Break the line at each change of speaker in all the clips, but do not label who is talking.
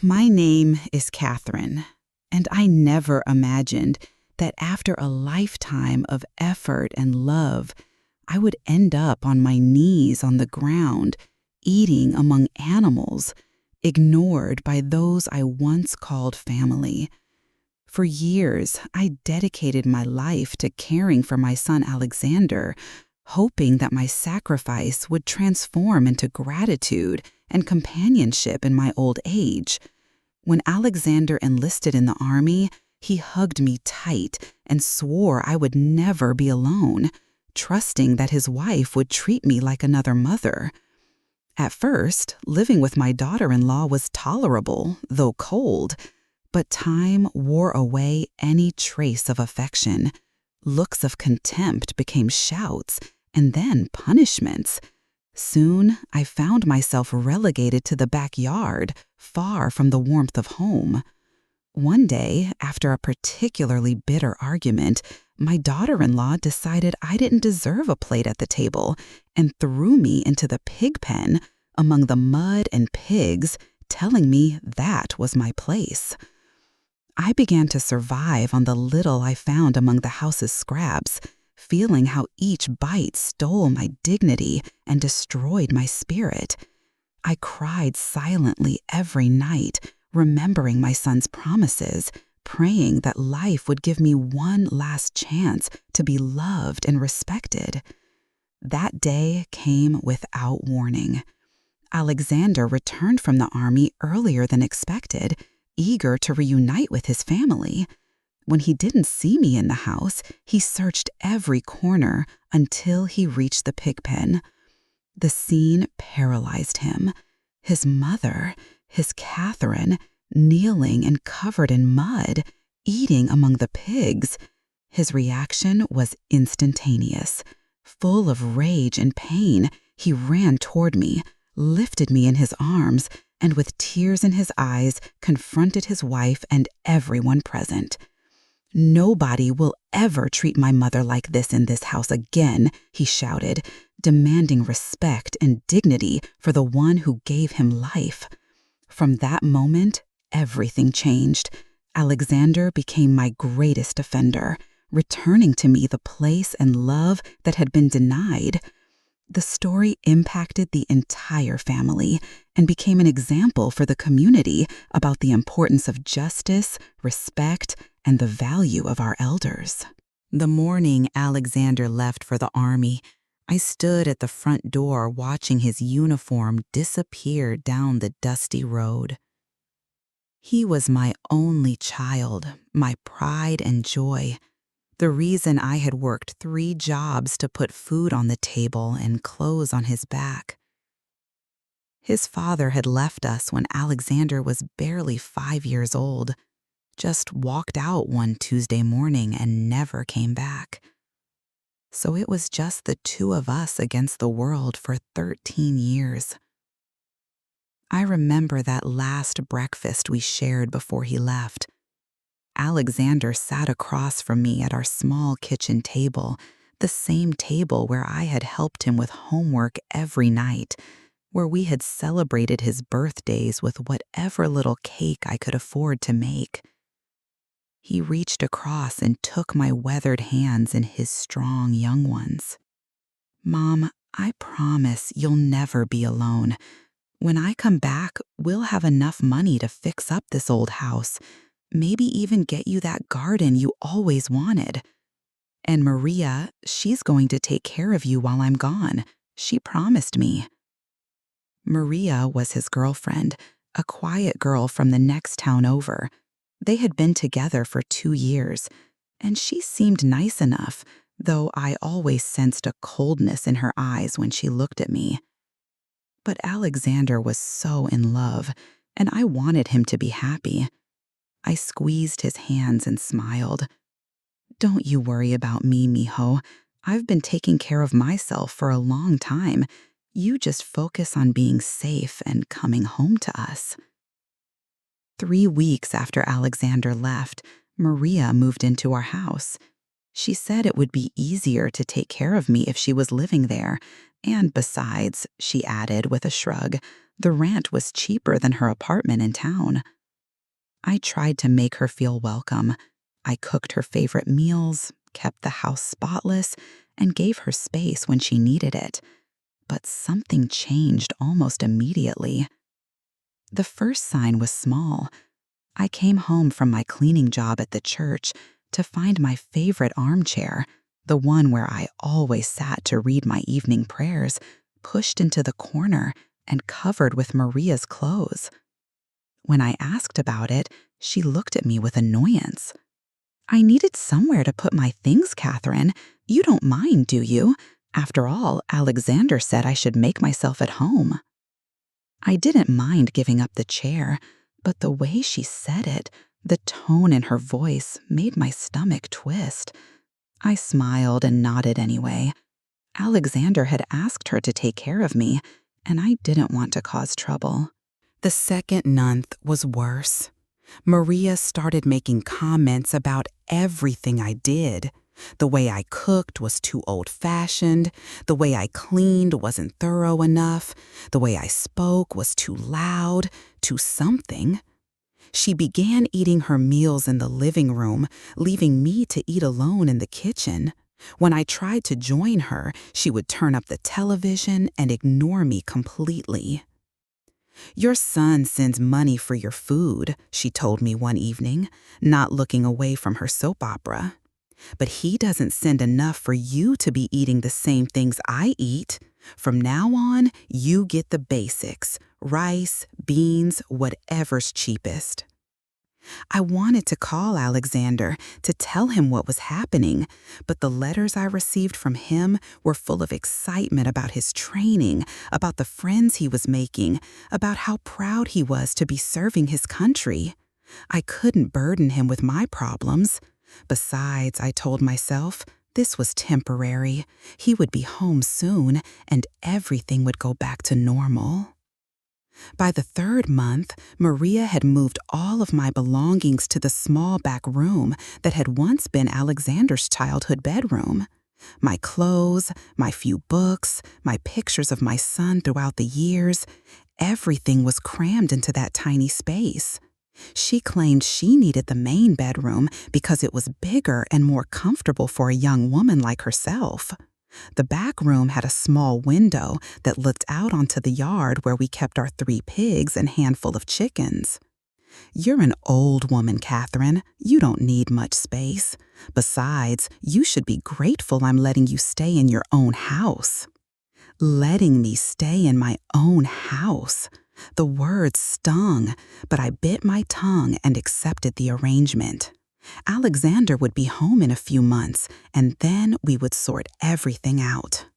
My name is Catherine, and I never imagined that after a lifetime of effort and love, I would end up on my knees on the ground, eating among animals, ignored by those I once called family. For years, I dedicated my life to caring for my son Alexander, hoping that my sacrifice would transform into gratitude and companionship in my old age. When Alexander enlisted in the army, he hugged me tight and swore I would never be alone, trusting that his wife would treat me like another mother. At first, living with my daughter-in-law was tolerable, though cold, but time wore away any trace of affection. Looks of contempt became shouts, and then punishments. Soon, I found myself relegated to the backyard, far from the warmth of home. One day, after a particularly bitter argument, my daughter-in-law decided I didn't deserve a plate at the table and threw me into the pig pen among the mud and pigs, telling me that was my place. I began to survive on the little I found among the house's scraps, feeling how each bite stole my dignity and destroyed my spirit. I cried silently every night, remembering my son's promises, praying that life would give me one last chance to be loved and respected. That day came without warning. Alexander returned from the army earlier than expected, eager to reunite with his family. When he didn't see me in the house, he searched every corner until he reached the pig pen. The scene paralyzed him. His mother, his Catherine, kneeling and covered in mud, eating among the pigs. His reaction was instantaneous. Full of rage and pain, he ran toward me, lifted me in his arms, and with tears in his eyes, confronted his wife and everyone present. "Nobody will ever treat my mother like this in this house again," he shouted, demanding respect and dignity for the one who gave him life. From that moment, everything changed. Alexander became my greatest defender, returning to me the place and love that had been denied. The story impacted the entire family and became an example for the community about the importance of justice, respect, and the value of our elders. The morning Alexander left for the army, I stood at the front door watching his uniform disappear down the dusty road. He was my only child, my pride and joy, the reason I had worked 3 jobs to put food on the table and clothes on his back. His father had left us when Alexander was barely 5 years old, just walked out one Tuesday morning and never came back. So it was just the 2 of us against the world for 13 years. I remember that last breakfast we shared before he left. Alexander sat across from me at our small kitchen table, the same table where I had helped him with homework every night, where we had celebrated his birthdays with whatever little cake I could afford to make. He reached across and took my weathered hands in his strong young ones. "Mom, I promise you'll never be alone. When I come back, we'll have enough money to fix up this old house, maybe even get you that garden you always wanted. And Maria, she's going to take care of you while I'm gone. She promised me." Maria was his girlfriend, a quiet girl from the next town over. They had been together for 2 years, and she seemed nice enough, though I always sensed a coldness in her eyes when she looked at me. But Alexander was so in love, and I wanted him to be happy. I squeezed his hands and smiled. "Don't you worry about me, mijo. I've been taking care of myself for a long time. You just focus on being safe and coming home to us." 3 weeks after Alexander left, Maria moved into our house. She said it would be easier to take care of me if she was living there, and besides, she added with a shrug, the rent was cheaper than her apartment in town. I tried to make her feel welcome. I cooked her favorite meals, kept the house spotless, and gave her space when she needed it. But something changed almost immediately. The first sign was small. I came home from my cleaning job at the church to find my favorite armchair, the one where I always sat to read my evening prayers, pushed into the corner and covered with Maria's clothes. When I asked about it, she looked at me with annoyance. "I needed somewhere to put my things, Catherine. You don't mind, do you? After all, Alexander said I should make myself at home." I didn't mind giving up the chair, but the way she said it, the tone in her voice, made my stomach twist. I smiled and nodded anyway. Alexander had asked her to take care of me, and I didn't want to cause trouble. The second month was worse. Maria started making comments about everything I did. The way I cooked was too old-fashioned. The way I cleaned wasn't thorough enough. The way I spoke was too loud, too something. She began eating her meals in the living room, leaving me to eat alone in the kitchen. When I tried to join her, she would turn up the television and ignore me completely. "Your son sends money for your food," she told me one evening, not looking away from her soap opera. "But he doesn't send enough for you to be eating the same things I eat. From now on, you get the basics: rice, beans, whatever's cheapest." I wanted to call Alexander to tell him what was happening, but the letters I received from him were full of excitement about his training, about the friends he was making, about how proud he was to be serving his country. I couldn't burden him with my problems. Besides, I told myself, this was temporary. He would be home soon, and everything would go back to normal. By the third month, Maria had moved all of my belongings to the small back room that had once been Alexander's childhood bedroom. My clothes, my few books, my pictures of my son throughout the years, everything was crammed into that tiny space. She claimed she needed the main bedroom because it was bigger and more comfortable for a young woman like herself. The back room had a small window that looked out onto the yard where we kept our 3 pigs and handful of chickens. "You're an old woman, Catherine. You don't need much space. Besides, you should be grateful I'm letting you stay in your own house." Letting me stay in my own house. The words stung, but I bit my tongue and accepted the arrangement. Alexander would be home in a few months, and then we would sort everything out.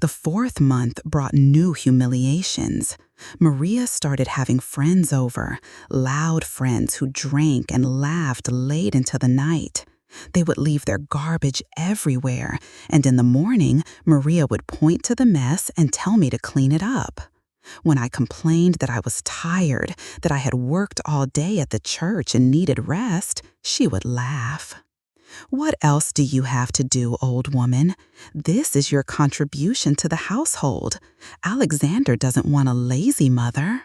The fourth month brought new humiliations. Maria started having friends over, loud friends who drank and laughed late into the night. They would leave their garbage everywhere, and in the morning, Maria would point to the mess and tell me to clean it up. When I complained that I was tired, that I had worked all day at the church and needed rest, she would laugh. "What else do you have to do, old woman? This is your contribution to the household. Alexander doesn't want a lazy mother."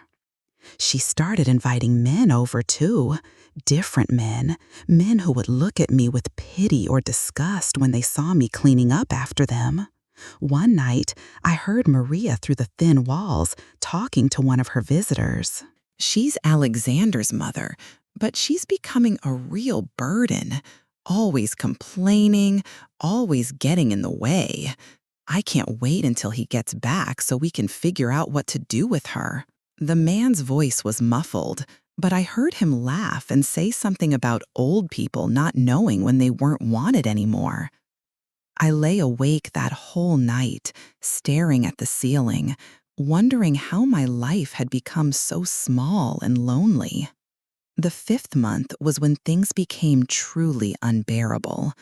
She started inviting men over, too. Different men. Men who would look at me with pity or disgust when they saw me cleaning up after them. One night, I heard Maria through the thin walls talking to one of her visitors. "She's Alexander's mother, but she's becoming a real burden. Always complaining, always getting in the way. I can't wait until he gets back so we can figure out what to do with her." The man's voice was muffled, but I heard him laugh and say something about old people not knowing when they weren't wanted anymore. I lay awake that whole night, staring at the ceiling, wondering how my life had become so small and lonely. The 5th month was when things became truly unbearable.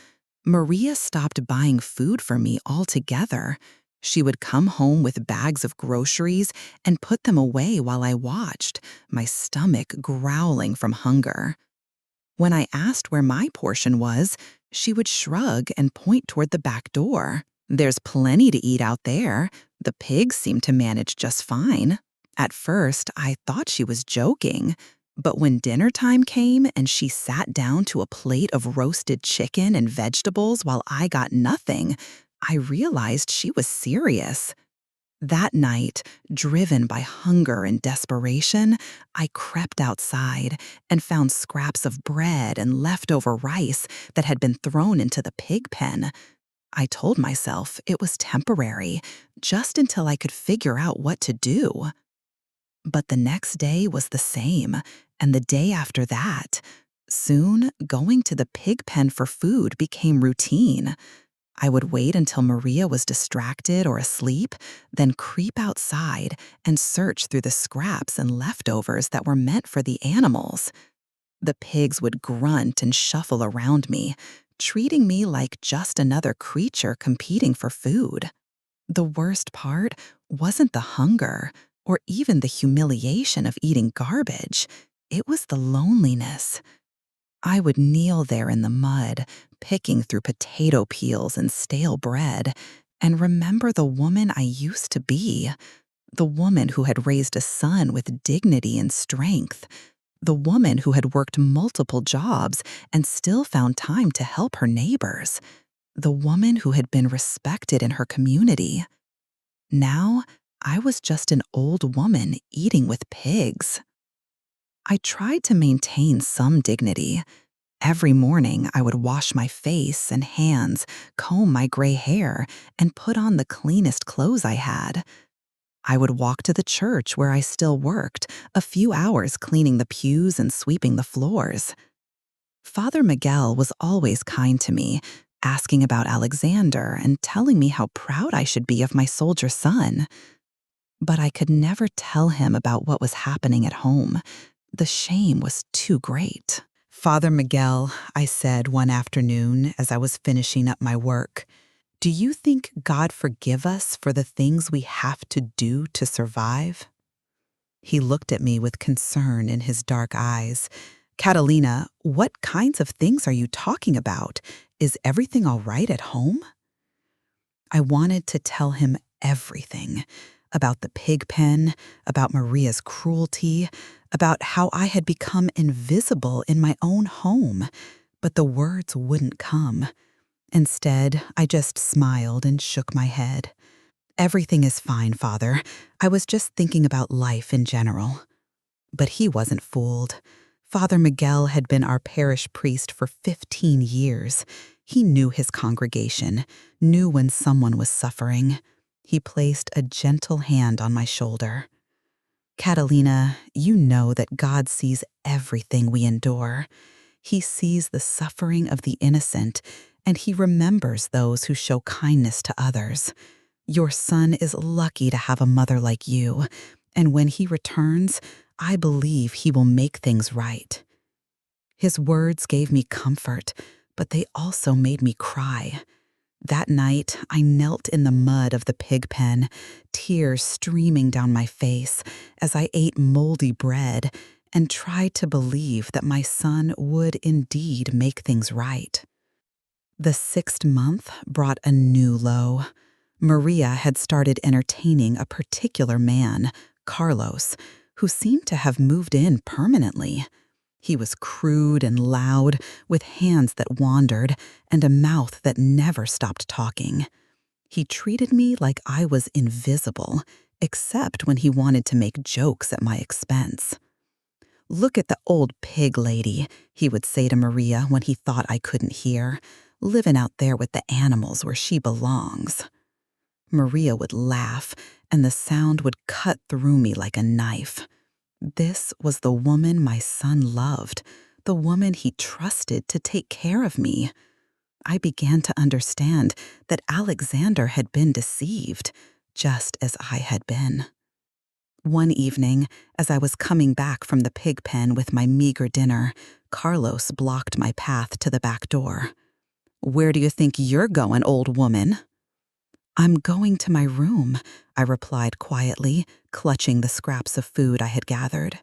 Maria stopped buying food for me altogether. She would come home with bags of groceries and put them away while I watched, my stomach growling from hunger. When I asked where my portion was, she would shrug and point toward the back door. "There's plenty to eat out there. The pigs seem to manage just fine." At first, I thought she was joking. But when dinner time came and she sat down to a plate of roasted chicken and vegetables while I got nothing, I realized she was serious. That night, driven by hunger and desperation, I crept outside and found scraps of bread and leftover rice that had been thrown into the pig pen. I told myself it was temporary, just until I could figure out what to do. But the next day was the same, and the day after that. Soon, going to the pig pen for food became routine. I would wait until Maria was distracted or asleep, then creep outside and search through the scraps and leftovers that were meant for the animals. The pigs would grunt and shuffle around me, treating me like just another creature competing for food. The worst part wasn't the hunger or even the humiliation of eating garbage. It was the loneliness. I would kneel there in the mud, picking through potato peels and stale bread, and remember the woman I used to be, the woman who had raised a son with dignity and strength, the woman who had worked multiple jobs and still found time to help her neighbors, the woman who had been respected in her community. Now, I was just an old woman eating with pigs. I tried to maintain some dignity. Every morning, I would wash my face and hands, comb my gray hair, and put on the cleanest clothes I had. I would walk to the church where I still worked, a few hours cleaning the pews and sweeping the floors. Father Miguel was always kind to me, asking about Alexander and telling me how proud I should be of my soldier son. But I could never tell him about what was happening at home. The shame was too great. "Father Miguel," I said one afternoon as I was finishing up my work, "do you think God forgive us for the things we have to do to survive?" He looked at me with concern in his dark eyes. "Catalina, what kinds of things are you talking about? Is everything all right at home?" I wanted to tell him everything about the pig pen, about Maria's cruelty, about how I had become invisible in my own home, but the words wouldn't come. Instead, I just smiled and shook my head. "Everything is fine, Father. I was just thinking about life in general." But he wasn't fooled. Father Miguel had been our parish priest for 15 years. He knew his congregation, knew when someone was suffering. He placed a gentle hand on my shoulder. "Catalina, you know that God sees everything we endure. He sees the suffering of the innocent, and he remembers those who show kindness to others. Your son is lucky to have a mother like you, and when he returns, I believe he will make things right." His words gave me comfort, but they also made me cry. That night, I knelt in the mud of the pig pen, tears streaming down my face as I ate moldy bread and tried to believe that my son would indeed make things right. The 6th month brought a new low. Maria had started entertaining a particular man, Carlos, who seemed to have moved in permanently. He was crude and loud, with hands that wandered and a mouth that never stopped talking. He treated me like I was invisible, except when he wanted to make jokes at my expense. "Look at the old pig lady," he would say to Maria when he thought I couldn't hear, "living out there with the animals where she belongs." Maria would laugh, and the sound would cut through me like a knife. This was the woman my son loved, the woman he trusted to take care of me. I began to understand that Alexander had been deceived, just as I had been. One evening, as I was coming back from the pig pen with my meager dinner, Carlos blocked my path to the back door. "Where do you think you're going, old woman?" "I'm going to my room," I replied quietly, clutching the scraps of food I had gathered.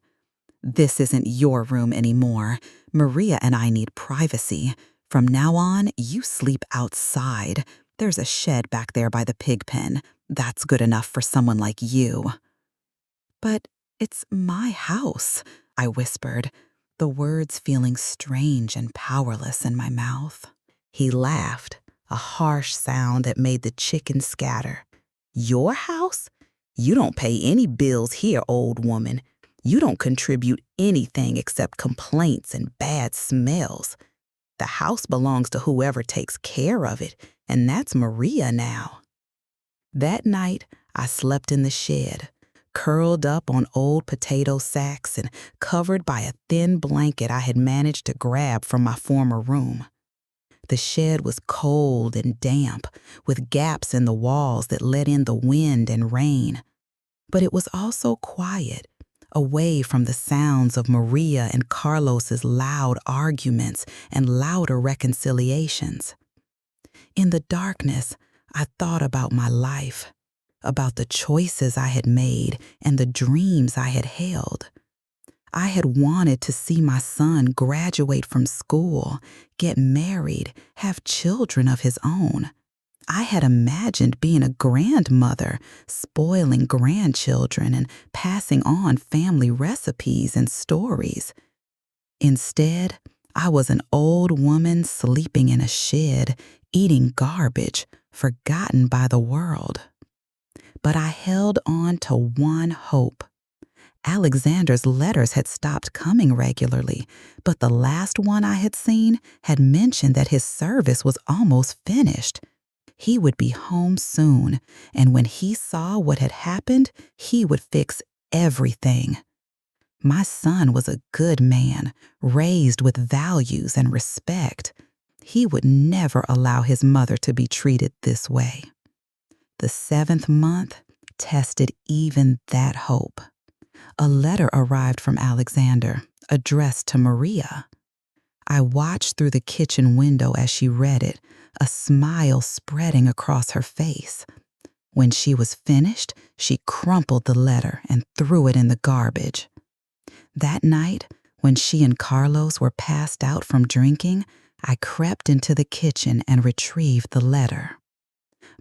"This isn't your room anymore. Maria and I need privacy. From now on, you sleep outside. There's a shed back there by the pig pen. That's good enough for someone like you." "But it's my house," I whispered, the words feeling strange and powerless in my mouth. He laughed, a harsh sound that made the chickens scatter. Your house? You don't pay any bills here, old woman. You don't contribute anything except complaints and bad smells. The house belongs to whoever takes care of it, and that's Maria now. That night, I slept in the shed, curled up on old potato sacks and covered by a thin blanket I had managed to grab from my former room. The shed was cold and damp, with gaps in the walls that let in the wind and rain. But it was also quiet, away from the sounds of Maria and Carlos's loud arguments and louder reconciliations. In the darkness, I thought about my life, about the choices I had made and the dreams I had held. I had wanted to see my son graduate from school, get married, have children of his own. I had imagined being a grandmother, spoiling grandchildren and passing on family recipes and stories. Instead, I was an old woman sleeping in a shed, eating garbage, forgotten by the world. But I held on to one hope. Alexander's letters had stopped coming regularly, but the last one I had seen had mentioned that his service was almost finished. He would be home soon, and when he saw what had happened, he would fix everything. My son was a good man, raised with values and respect. He would never allow his mother to be treated this way. The 7th month tested even that hope. A letter arrived from Alexander, addressed to Maria. I watched through the kitchen window as she read it, a smile spreading across her face. When she was finished, she crumpled the letter and threw it in the garbage. That night, when she and Carlos were passed out from drinking, I crept into the kitchen and retrieved the letter.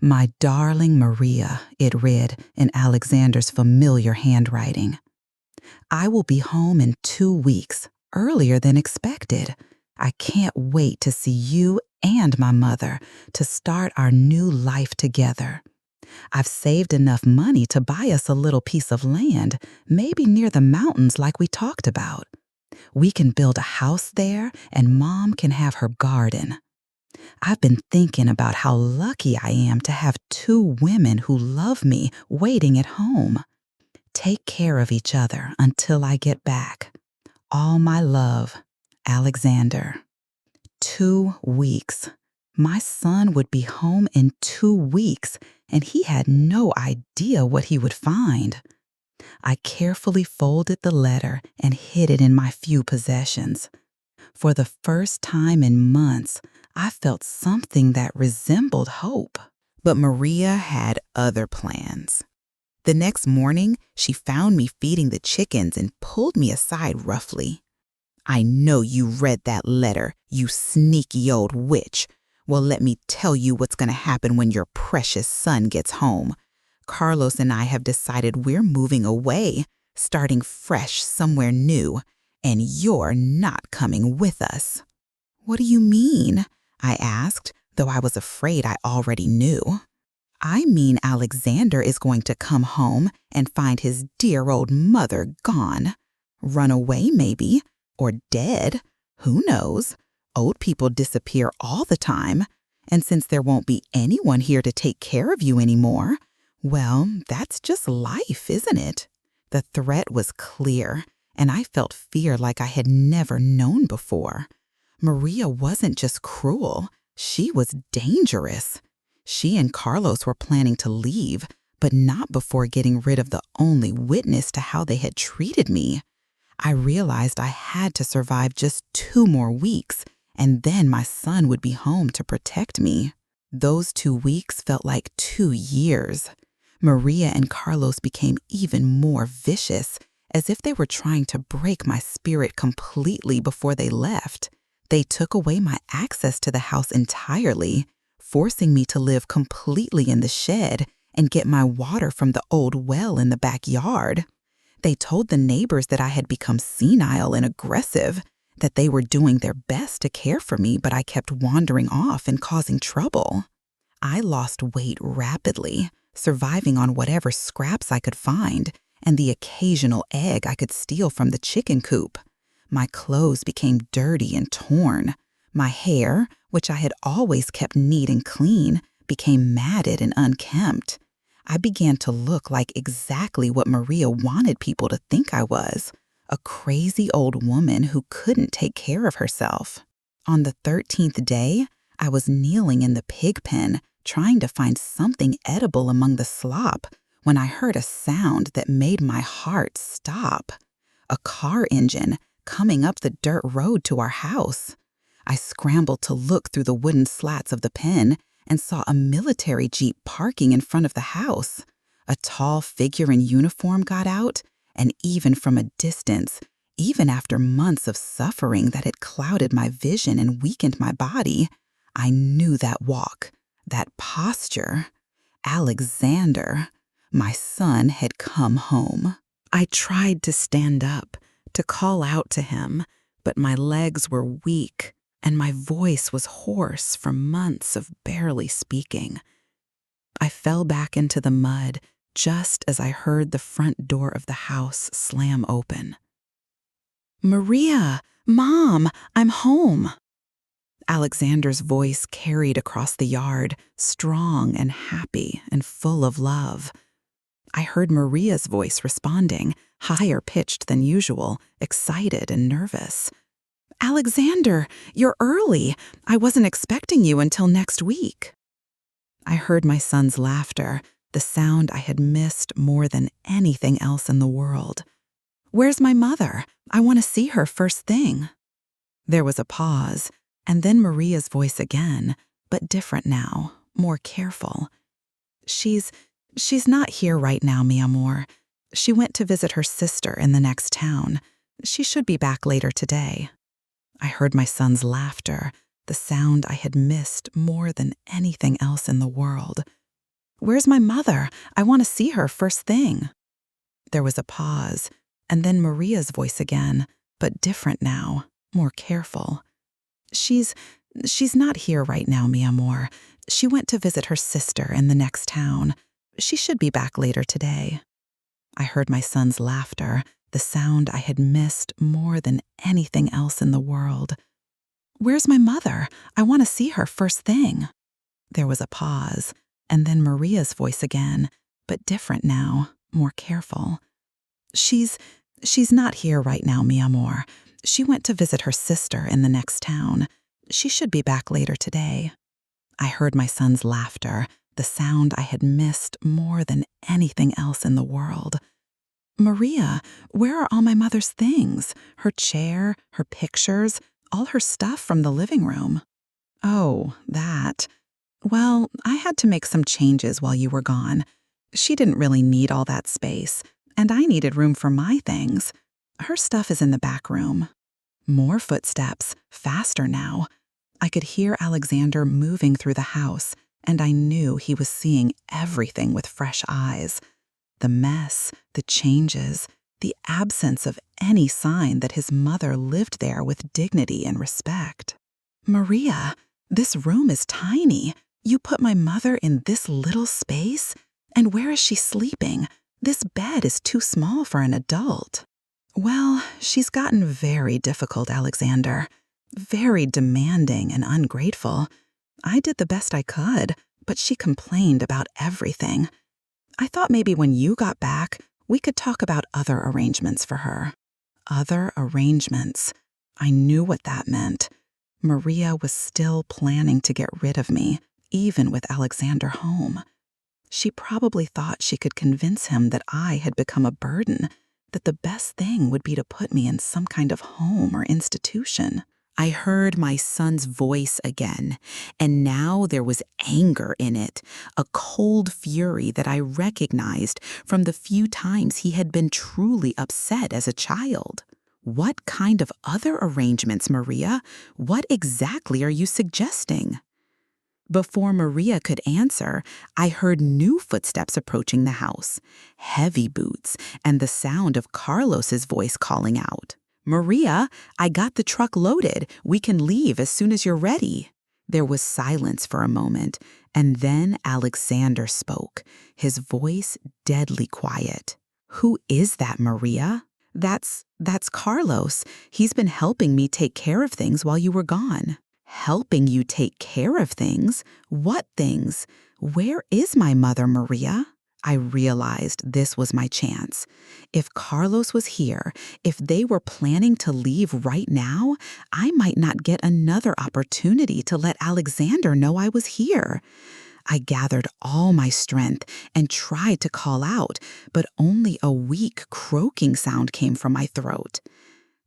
My darling Maria, it read in Alexander's familiar handwriting. I will be home in 2 weeks, earlier than expected. I can't wait to see you and my mother, to start our new life together. I've saved enough money to buy us a little piece of land, maybe near the mountains like we talked about. We can build a house there, and Mom can have her garden. I've been thinking about how lucky I am to have 2 women who love me waiting at home. Take care of each other until I get back. All my love, Alexander. 2 weeks. My son would be home in 2 weeks, and he had no idea what he would find. I carefully folded the letter and hid it in my few possessions. For the first time in months, I felt something that resembled hope. But Maria had other plans. The next morning, she found me feeding the chickens and pulled me aside roughly. I know you read that letter, you sneaky old witch. Well, let me tell you what's going to happen when your precious son gets home. Carlos and I have decided we're moving away, starting fresh somewhere new, and you're not coming with us. What do you mean? I asked, though I was afraid I already knew. I mean Alexander is going to come home and find his dear old mother gone. Run away, maybe, or dead. Who knows? Old people disappear all the time, and since there won't be anyone here to take care of you anymore, well, that's just life, isn't it? The threat was clear, and I felt fear like I had never known before. Maria wasn't just cruel, she was dangerous. She and Carlos were planning to leave, but not before getting rid of the only witness to how they had treated me. I realized I had to survive just 2 more weeks, and then my son would be home to protect me. Those 2 weeks felt like 2 years. Maria and Carlos became even more vicious, as if they were trying to break my spirit completely before they left. They took away my access to the house entirely, forcing me to live completely in the shed and get my water from the old well in the backyard. They told the neighbors that I had become senile and aggressive, that they were doing their best to care for me, but I kept wandering off and causing trouble. I lost weight rapidly, surviving on whatever scraps I could find and the occasional egg I could steal from the chicken coop. My clothes became dirty and torn. My hair, which I had always kept neat and clean, became matted and unkempt. I began to look like exactly what Maria wanted people to think I was, a crazy old woman who couldn't take care of herself. On the 13th day, I was kneeling in the pig pen, trying to find something edible among the slop, when I heard a sound that made my heart stop. A car engine coming up the dirt road to our house. I scrambled to look through the wooden slats of the pen and saw a military jeep parking in front of the house. A tall figure in uniform got out, and even from a distance, even after months of suffering that had clouded my vision and weakened my body, I knew that walk, that posture. Alexander, my son, had come home. I tried to stand up, to call out to him, but my legs were weak and my voice was hoarse from months of barely speaking. I fell back into the mud just as I heard the front door of the house slam open. "Maria! Mom! I'm home!" Alexander's voice carried across the yard, strong and happy and full of love. I heard Maria's voice responding, higher pitched than usual, excited and nervous. "Alexander, you're early. I wasn't expecting you until next week." I heard my son's laughter, the sound I had missed more than anything else in the world. "Where's my mother? I want to see her first thing." There was a pause, and then Maria's voice again, but different now, more careful. She's not here right now, mi amor. She went to visit her sister in the next town. She should be back later today." I heard my son's laughter, the sound I had missed more than anything else in the world. "Where's my mother? I want to see her first thing." There was a pause, and then Maria's voice again, but different now, more careful. She's not here right now, mi amor. She went to visit her sister in the next town. She should be back later today." I heard my son's laughter, the sound I had missed more than anything else in the world. "Where's my mother? I want to see her first thing." There was a pause, and then Maria's voice again, but different now, more careful. She's not here right now, mi amor. She went to visit her sister in the next town. She should be back later today." I heard my son's laughter, the sound I had missed more than anything else in the world. "Maria, where are all my mother's things? Her chair, her pictures, all her stuff from the living room." "Oh, that. Well, I had to make some changes while you were gone. She didn't really need all that space, and I needed room for my things. Her stuff is in the back room." More footsteps, faster now. I could hear Alexander moving through the house, and I knew he was seeing everything with fresh eyes. The mess, the changes, the absence of any sign that his mother lived there with dignity and respect. "Maria, this room is tiny. You put my mother in this little space? And where is she sleeping? This bed is too small for an adult." "Well, she's gotten very difficult, Alexander. Very demanding and ungrateful. I did the best I could, but she complained about everything. I thought maybe when you got back, we could talk about other arrangements for her." Other arrangements. I knew what that meant. Maria was still planning to get rid of me, even with Alexander home. She probably thought she could convince him that I had become a burden, that the best thing would be to put me in some kind of home or institution. I heard my son's voice again, and now there was anger in it, a cold fury that I recognized from the few times he had been truly upset as a child. "What kind of other arrangements, Maria? What exactly are you suggesting?" Before Maria could answer, I heard new footsteps approaching the house, heavy boots, and the sound of Carlos's voice calling out, "Maria, I got the truck loaded. We can leave as soon as you're ready." There was silence for a moment, and then Alexander spoke, his voice deadly quiet. "Who is that, Maria?" That's Carlos. He's been helping me take care of things while you were gone." "Helping you take care of things? What things? Where is my mother, Maria?" I realized this was my chance. If Carlos was here, if they were planning to leave right now, I might not get another opportunity to let Alexander know I was here. I gathered all my strength and tried to call out, but only a weak croaking sound came from my throat.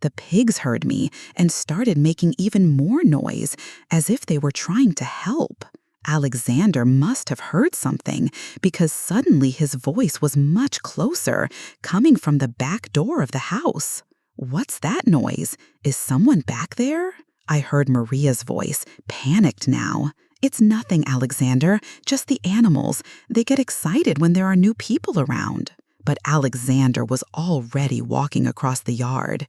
The pigs heard me and started making even more noise, as if they were trying to help. Alexander must have heard something, because suddenly his voice was much closer, coming from the back door of the house. "What's that noise? Is someone back there?" I heard Maria's voice, panicked now. "It's nothing, Alexander, just the animals. They get excited when there are new people around." But Alexander was already walking across the yard.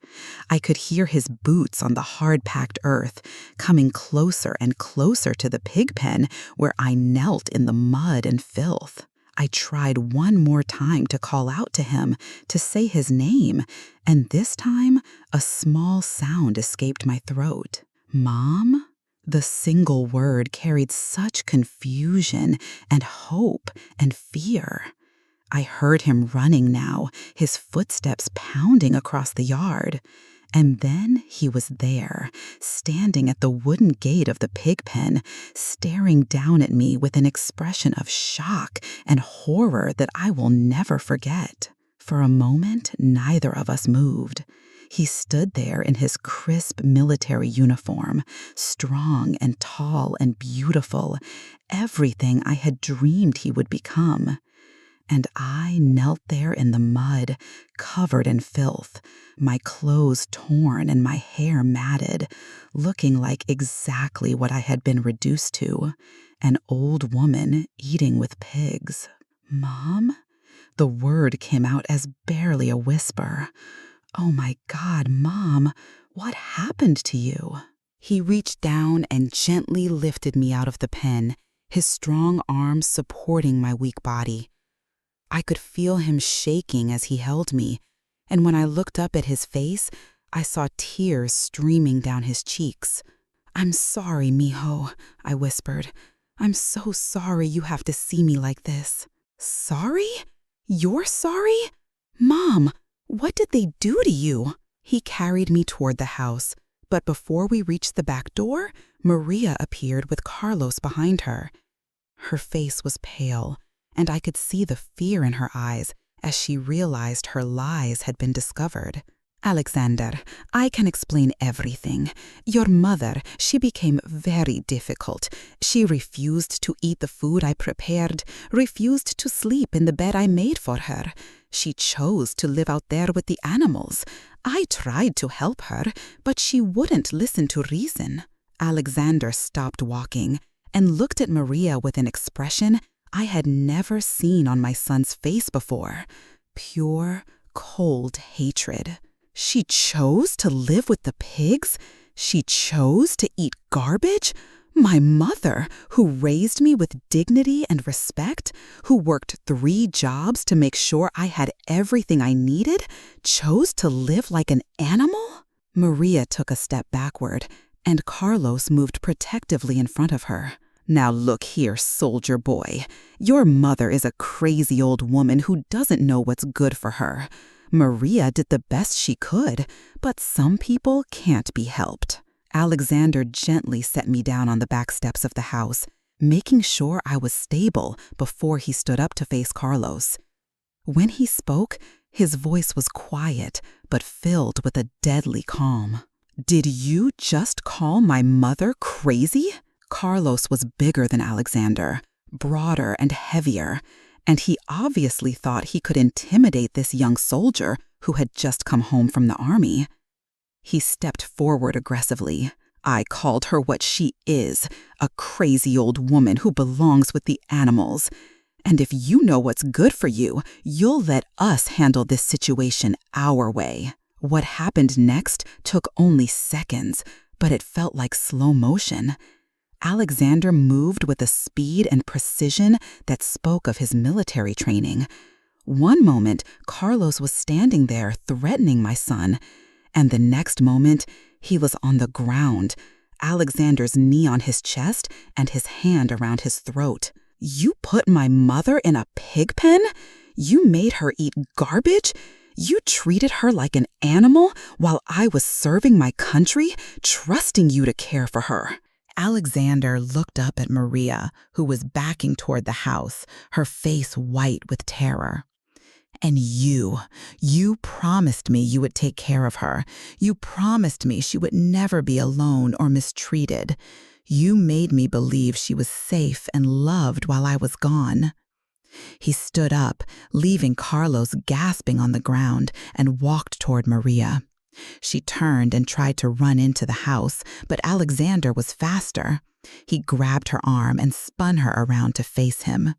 I could hear his boots on the hard-packed earth, coming closer and closer to the pig pen where I knelt in the mud and filth. I tried one more time to call out to him, to say his name, and this time a small sound escaped my throat. "Mom?" The single word carried such confusion and hope and fear. I heard him running now, his footsteps pounding across the yard. And then he was there, standing at the wooden gate of the pig pen, staring down at me with an expression of shock and horror that I will never forget. For a moment, neither of us moved. He stood there in his crisp military uniform, strong and tall and beautiful, everything I had dreamed he would become. And I knelt there in the mud, covered in filth, my clothes torn and my hair matted, looking like exactly what I had been reduced to, an old woman eating with pigs. "Mom?" The word came out as barely a whisper. "Oh my God, Mom, what happened to you?" He reached down and gently lifted me out of the pen, his strong arms supporting my weak body. I could feel him shaking as he held me, and when I looked up at his face, I saw tears streaming down his cheeks. "I'm sorry, mijo," I whispered. "I'm so sorry you have to see me like this." "Sorry? You're sorry? Mom, what did they do to you?" He carried me toward the house, but before we reached the back door, Maria appeared with Carlos behind her. Her face was pale, and I could see the fear in her eyes as she realized her lies had been discovered. "Alexander, I can explain everything. Your mother, she became very difficult. She refused to eat the food I prepared, refused to sleep in the bed I made for her. She chose to live out there with the animals. I tried to help her, but she wouldn't listen to reason." Alexander stopped walking and looked at Maria with an expression I had never seen on my son's face before. Pure, cold hatred. She chose to live with the pigs? She chose to eat garbage? My mother, who raised me with dignity and respect, who worked 3 jobs to make sure I had everything I needed, chose to live like an animal? Maria took a step backward, and Carlos moved protectively in front of her. "Now look here, soldier boy. Your mother is a crazy old woman who doesn't know what's good for her. Maria did the best she could, but some people can't be helped." Alexander gently set me down on the back steps of the house, making sure I was stable before he stood up to face Carlos. When he spoke, his voice was quiet, but filled with a deadly calm. "Did you just call my mother crazy?" Carlos was bigger than Alexander, broader and heavier, and he obviously thought he could intimidate this young soldier who had just come home from the army. He stepped forward aggressively. I called her what she is, a crazy old woman who belongs with the animals. And if you know what's good for you, you'll let us handle this situation our way. What happened next took only seconds, but it felt like slow motion. Alexander moved with a speed and precision that spoke of his military training. One moment, Carlos was standing there threatening my son, and the next moment, he was on the ground, Alexander's knee on his chest and his hand around his throat. You put my mother in a pig pen? You made her eat garbage? You treated her like an animal while I was serving my country, trusting you to care for her. Alexander looked up at Maria, who was backing toward the house, her face white with terror. And you promised me you would take care of her. You promised me she would never be alone or mistreated. You made me believe she was safe and loved while I was gone. He stood up, leaving Carlos gasping on the ground, and walked toward Maria. She turned and tried to run into the house, but Alexander was faster. He grabbed her arm and spun her around to face him.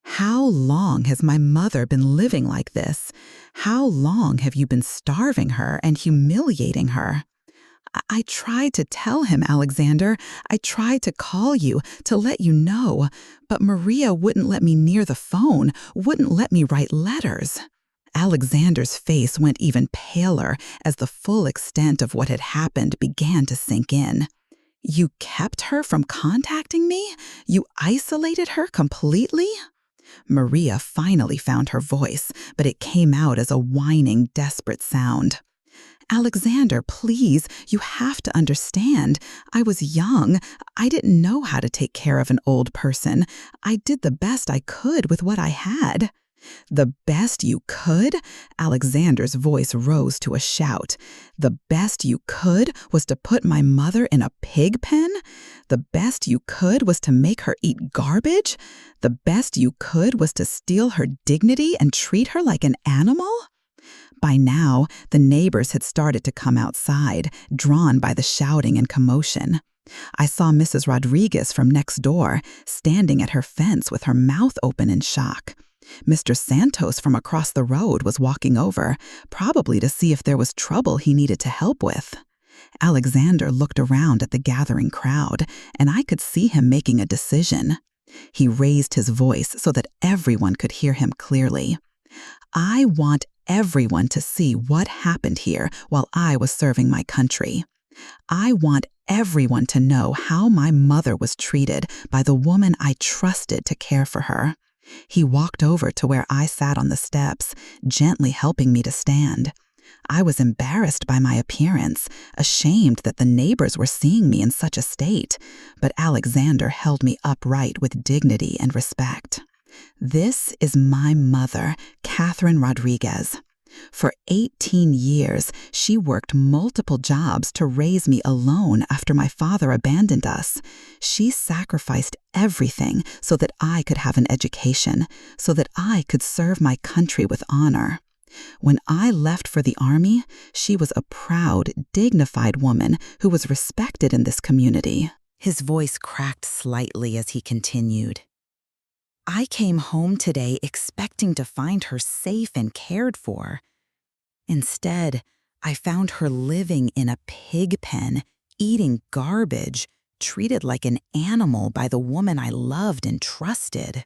How long has my mother been living like this? How long have you been starving her and humiliating her? I tried to tell him, Alexander. I tried to call you, to let you know, but Maria wouldn't let me near the phone, wouldn't let me write letters. Alexander's face went even paler as the full extent of what had happened began to sink in. You kept her from contacting me? You isolated her completely? Maria finally found her voice, but it came out as a whining, desperate sound. Alexander, please, you have to understand. I was young. I didn't know how to take care of an old person. I did the best I could with what I had. The best you could? Alexander's voice rose to a shout. The best you could was to put my mother in a pig pen? The best you could was to make her eat garbage? The best you could was to steal her dignity and treat her like an animal? By now, the neighbors had started to come outside, drawn by the shouting and commotion. I saw Mrs. Rodriguez from next door, standing at her fence with her mouth open in shock. Mr. Santos from across the road was walking over, probably to see if there was trouble he needed to help with. Alexander looked around at the gathering crowd, and I could see him making a decision. He raised his voice so that everyone could hear him clearly. I want everyone to see what happened here while I was serving my country. I want everyone to know how my mother was treated by the woman I trusted to care for her. He walked over to where I sat on the steps, gently helping me to stand. I was embarrassed by my appearance, ashamed that the neighbors were seeing me in such a state, but Alexander held me upright with dignity and respect. This is my mother, Catherine Rodriguez. For 18 years, she worked multiple jobs to raise me alone after my father abandoned us. She sacrificed everything so that I could have an education, so that I could serve my country with honor. When I left for the army, she was a proud, dignified woman who was respected in this community. His voice cracked slightly as he continued. I came home today expecting to find her safe and cared for. Instead, I found her living in a pig pen, eating garbage, treated like an animal by the woman I loved and trusted.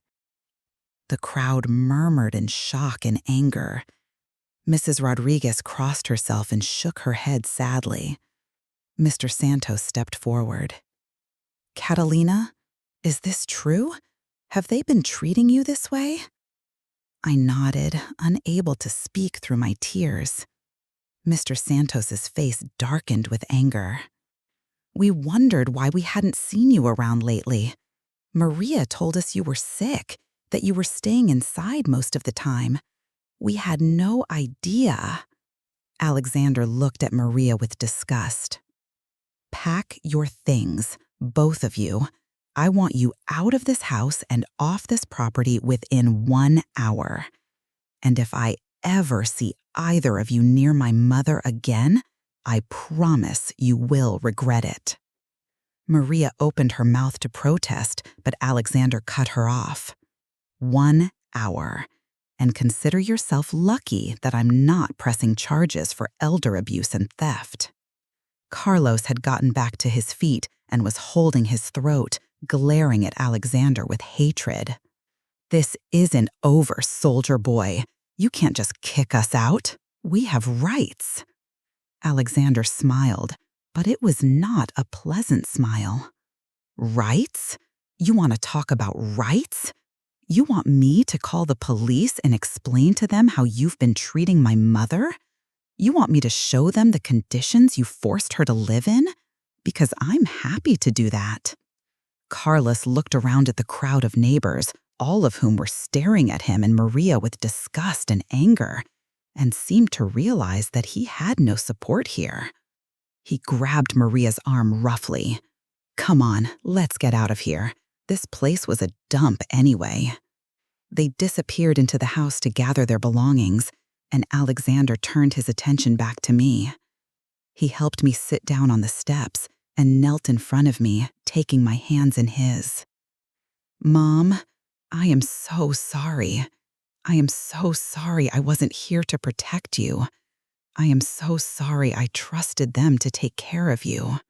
The crowd murmured in shock and anger. Mrs. Rodriguez crossed herself and shook her head sadly. Mr. Santos stepped forward. Catalina, is this true? Have they been treating you this way? I nodded, unable to speak through my tears. Mr. Santos's face darkened with anger. We wondered why we hadn't seen you around lately. Maria told us you were sick, that you were staying inside most of the time. We had no idea. Alexander looked at Maria with disgust. Pack your things, both of you. I want you out of this house and off this property within 1 hour. And if I ever see either of you near my mother again, I promise you will regret it." Maria opened her mouth to protest, but Alexander cut her off. 1 hour. And consider yourself lucky that I'm not pressing charges for elder abuse and theft. Carlos had gotten back to his feet and was holding his throat, glaring at Alexander with hatred. "This isn't over, soldier boy. You can't just kick us out. We have rights." Alexander smiled, but it was not a pleasant smile. "Rights? You want to talk about rights? You want me to call the police and explain to them how you've been treating my mother? You want me to show them the conditions you forced her to live in? Because I'm happy to do that." Carlos looked around at the crowd of neighbors, all of whom were staring at him and Maria with disgust and anger, and seemed to realize that he had no support here. He grabbed Maria's arm roughly. "Come on, let's get out of here. This place was a dump anyway." They disappeared into the house to gather their belongings, and Alexander turned his attention back to me. He helped me sit down on the steps and knelt in front of me, taking my hands in his. "Mom, I am so sorry. I am so sorry I wasn't here to protect you. I am so sorry I trusted them to take care of you."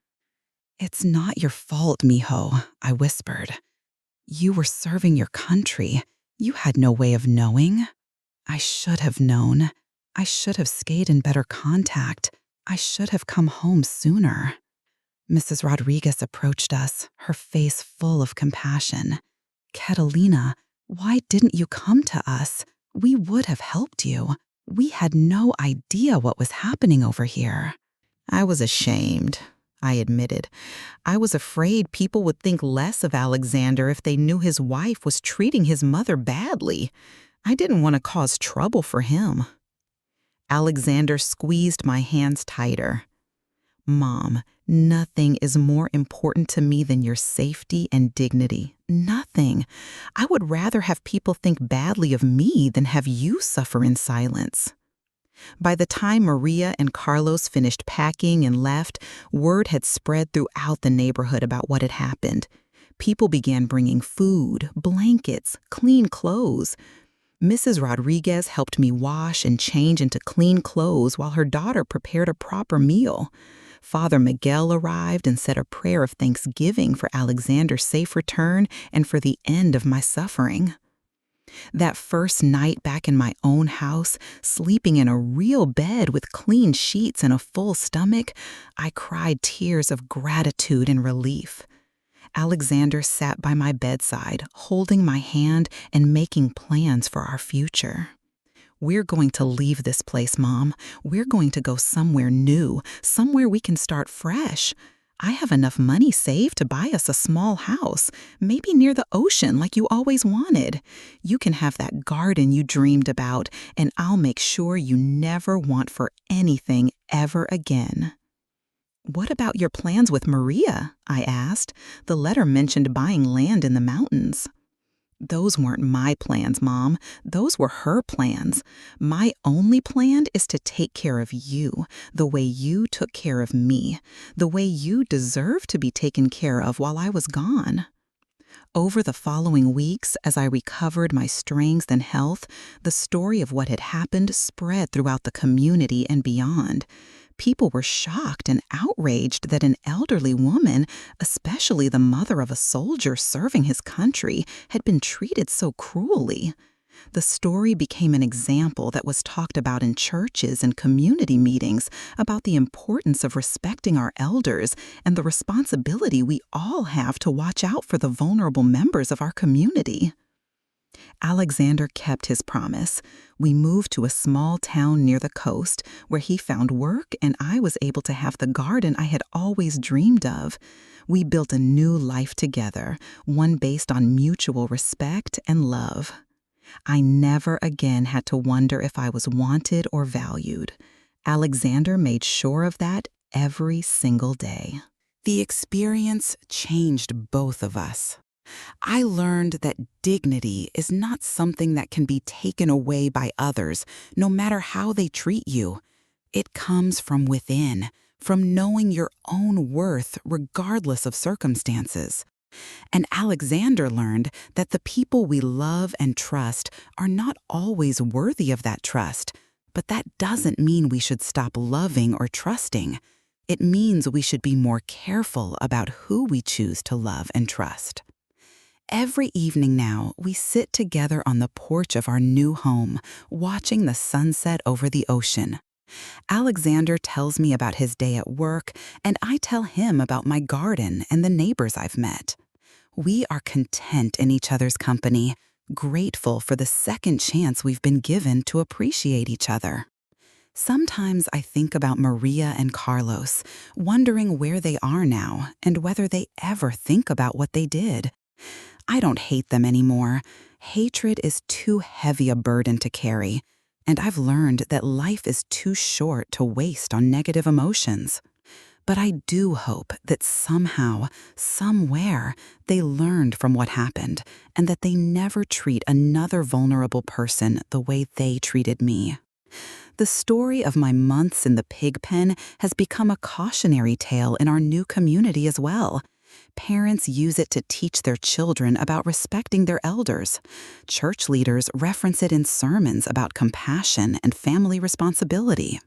"It's not your fault, mijo," I whispered. "You were serving your country. You had no way of knowing." "I should have known. I should have stayed in better contact. I should have come home sooner." Mrs. Rodriguez approached us, her face full of compassion. "Catalina, why didn't you come to us? We would have helped you. We had no idea what was happening over here." "I was ashamed," I admitted. "I was afraid people would think less of Alexander if they knew his wife was treating his mother badly. I didn't want to cause trouble for him." Alexander squeezed my hands tighter. "Mom, nothing is more important to me than your safety and dignity. Nothing. I would rather have people think badly of me than have you suffer in silence." By the time Maria and Carlos finished packing and left, word had spread throughout the neighborhood about what had happened. People began bringing food, blankets, clean clothes. Mrs. Rodriguez helped me wash and change into clean clothes while her daughter prepared a proper meal. Father Miguel arrived and said a prayer of thanksgiving for Alexander's safe return and for the end of my suffering. That first night back in my own house, sleeping in a real bed with clean sheets and a full stomach, I cried tears of gratitude and relief. Alexander sat by my bedside, holding my hand and making plans for our future. "We're going to leave this place, Mom. We're going to go somewhere new, somewhere we can start fresh. I have enough money saved to buy us a small house, maybe near the ocean like you always wanted. You can have that garden you dreamed about, and I'll make sure you never want for anything ever again." "What about your plans with Maria?" I asked. "The letter mentioned buying land in the mountains." "Those weren't my plans, Mom. Those were her plans. My only plan is to take care of you, the way you took care of me, the way you deserve to be taken care of while I was gone." Over the following weeks, as I recovered my strength and health, the story of what had happened spread throughout the community and beyond. People were shocked and outraged that an elderly woman, especially the mother of a soldier serving his country, had been treated so cruelly. The story became an example that was talked about in churches and community meetings about the importance of respecting our elders and the responsibility we all have to watch out for the vulnerable members of our community. Alexander kept his promise. We moved to a small town near the coast where he found work and I was able to have the garden I had always dreamed of. We built a new life together, one based on mutual respect and love. I never again had to wonder if I was wanted or valued. Alexander made sure of that every single day. The experience changed both of us. I learned that dignity is not something that can be taken away by others, no matter how they treat you. It comes from within, from knowing your own worth regardless of circumstances. And Alexander learned that the people we love and trust are not always worthy of that trust, but that doesn't mean we should stop loving or trusting. It means we should be more careful about who we choose to love and trust. Every evening now, we sit together on the porch of our new home, watching the sunset over the ocean. Alexander tells me about his day at work, and I tell him about my garden and the neighbors I've met. We are content in each other's company, grateful for the second chance we've been given to appreciate each other. Sometimes I think about Maria and Carlos, wondering where they are now and whether they ever think about what they did. I don't hate them anymore. Hatred is too heavy a burden to carry, and I've learned that life is too short to waste on negative emotions. But I do hope that somehow, somewhere, they learned from what happened and that they never treat another vulnerable person the way they treated me. The story of my months in the pig pen has become a cautionary tale in our new community as well. Parents use it to teach their children about respecting their elders. Church leaders reference it in sermons about compassion and family responsibility.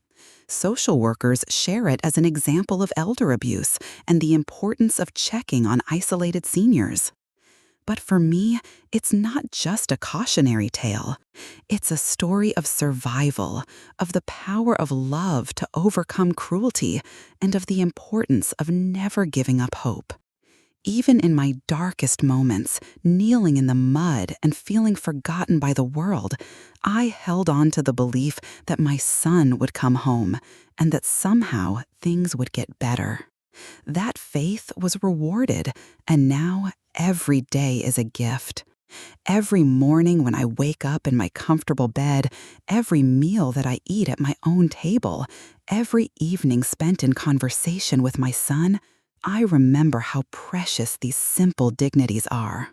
Social workers share it as an example of elder abuse and the importance of checking on isolated seniors. But for me, it's not just a cautionary tale. It's a story of survival, of the power of love to overcome cruelty, and of the importance of never giving up hope. Even in my darkest moments, kneeling in the mud and feeling forgotten by the world, I held on to the belief that my son would come home and that somehow things would get better. That faith was rewarded, and now every day is a gift. Every morning when I wake up in my comfortable bed, every meal that I eat at my own table, every evening spent in conversation with my son, I remember how precious these simple dignities are.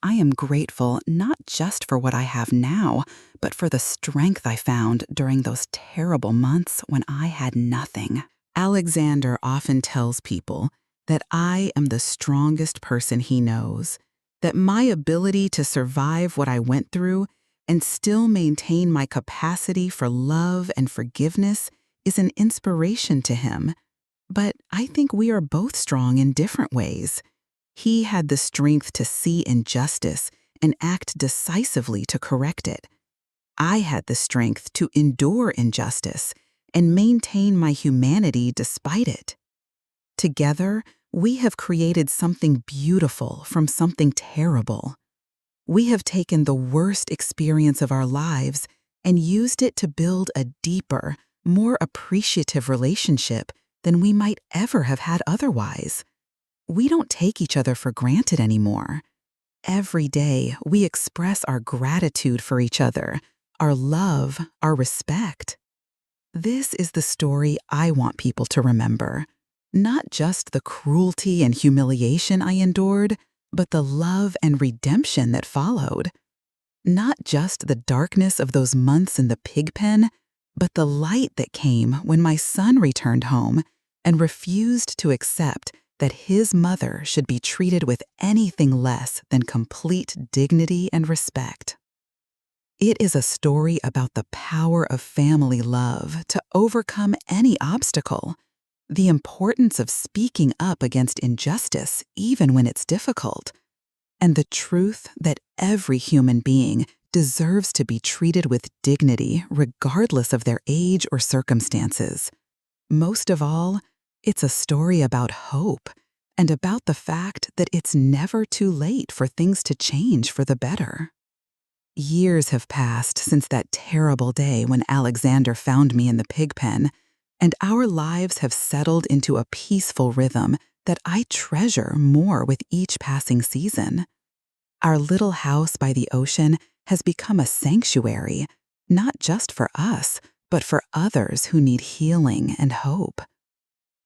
I am grateful not just for what I have now, but for the strength I found during those terrible months when I had nothing. Alexander often tells people that I am the strongest person he knows, that my ability to survive what I went through and still maintain my capacity for love and forgiveness is an inspiration to him. But I think we are both strong in different ways. He had the strength to see injustice and act decisively to correct it. I had the strength to endure injustice and maintain my humanity despite it. Together, we have created something beautiful from something terrible. We have taken the worst experience of our lives and used it to build a deeper, more appreciative relationship than we might ever have had otherwise. We don't take each other for granted anymore. Every day, we express our gratitude for each other, our love, our respect. This is the story I want people to remember. Not just the cruelty and humiliation I endured, but the love and redemption that followed. Not just the darkness of those months in the pig pen, but the light that came when my son returned home and refused to accept that his mother should be treated with anything less than complete dignity and respect. It is a story about the power of family love to overcome any obstacle, the importance of speaking up against injustice even when it's difficult, and the truth that every human being deserves to be treated with dignity regardless of their age or circumstances. Most of all, it's a story about hope and about the fact that it's never too late for things to change for the better. Years have passed since that terrible day when Alexander found me in the pig pen, and our lives have settled into a peaceful rhythm that I treasure more with each passing season. Our little house by the ocean has become a sanctuary, not just for us, but for others who need healing and hope.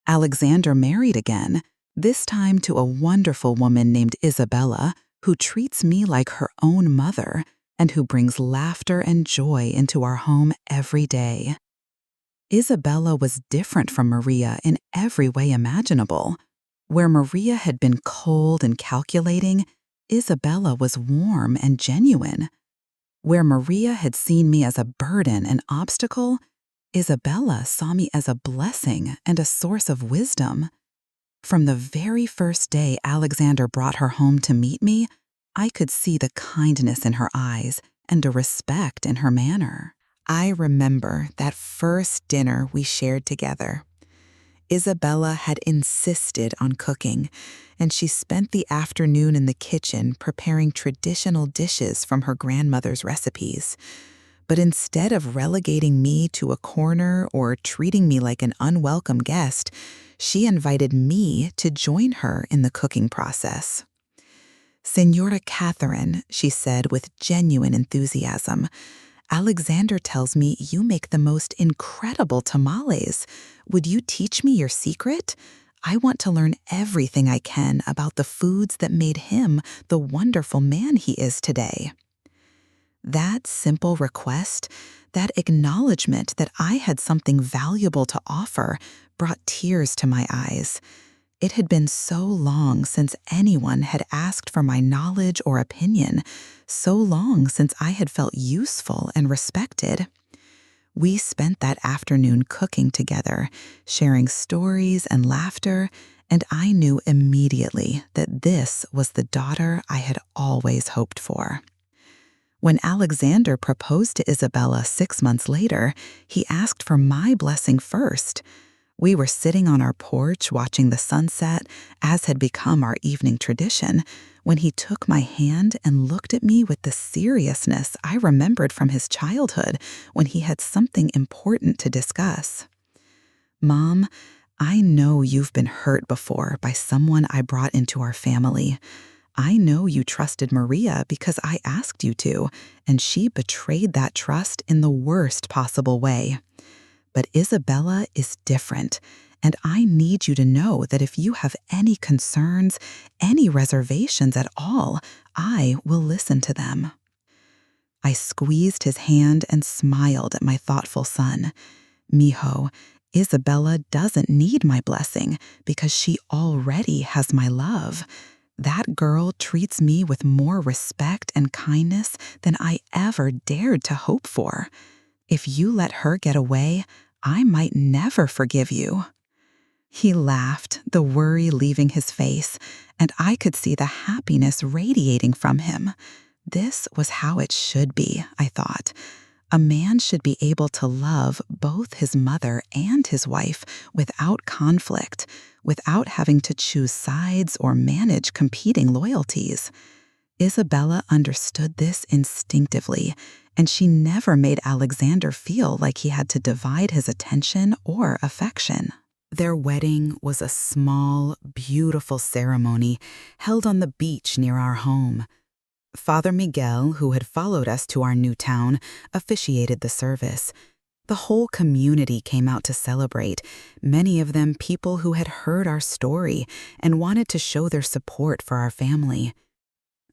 Alexander married again, this time to a wonderful woman named Isabella, who treats me like her own mother and who brings laughter and joy into our home every day. Isabella was different from Maria in every way imaginable. Where Maria had been cold and calculating, Isabella was warm and genuine. Where Maria had seen me as a burden and obstacle, Isabella saw me as a blessing and a source of wisdom. From the very first day Alexander brought her home to meet me, I could see the kindness in her eyes and a respect in her manner. I remember that first dinner we shared together. Isabella had insisted on cooking, and she spent the afternoon in the kitchen preparing traditional dishes from her grandmother's recipes. But instead of relegating me to a corner or treating me like an unwelcome guest, she invited me to join her in the cooking process. "Señora Catherine," she said with genuine enthusiasm, "Alexander tells me you make the most incredible tamales. Would you teach me your secret? I want to learn everything I can about the foods that made him the wonderful man he is today." That simple request, that acknowledgement that I had something valuable to offer, brought tears to my eyes. It had been so long since anyone had asked for my knowledge or opinion, so long since I had felt useful and respected. We spent that afternoon cooking together, sharing stories and laughter, and I knew immediately that this was the daughter I had always hoped for. When Alexander proposed to Isabella 6 months later, he asked for my blessing first. We were sitting on our porch watching the sunset, as had become our evening tradition, when he took my hand and looked at me with the seriousness I remembered from his childhood when he had something important to discuss. "Mom, I know you've been hurt before by someone I brought into our family. I know you trusted Maria because I asked you to, and she betrayed that trust in the worst possible way. But Isabella is different, and I need you to know that if you have any concerns, any reservations at all, I will listen to them." I squeezed his hand and smiled at my thoughtful son. "Mijo, Isabella doesn't need my blessing because she already has my love. That girl treats me with more respect and kindness than I ever dared to hope for. If you let her get away, I might never forgive you." He laughed, the worry leaving his face, and I could see the happiness radiating from him. This was how it should be, I thought. A man should be able to love both his mother and his wife without conflict, without having to choose sides or manage competing loyalties. Isabella understood this instinctively, and she never made Alexander feel like he had to divide his attention or affection. Their wedding was a small, beautiful ceremony held on the beach near our home. Father Miguel, who had followed us to our new town, officiated the service. The whole community came out to celebrate, many of them people who had heard our story and wanted to show their support for our family.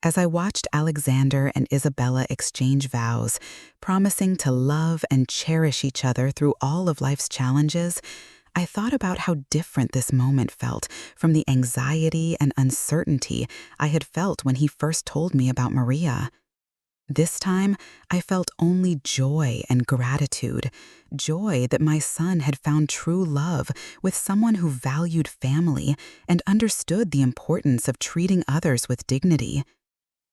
As I watched Alexander and Isabella exchange vows, promising to love and cherish each other through all of life's challenges, I thought about how different this moment felt from the anxiety and uncertainty I had felt when he first told me about Maria. This time, I felt only joy and gratitude, joy that my son had found true love with someone who valued family and understood the importance of treating others with dignity.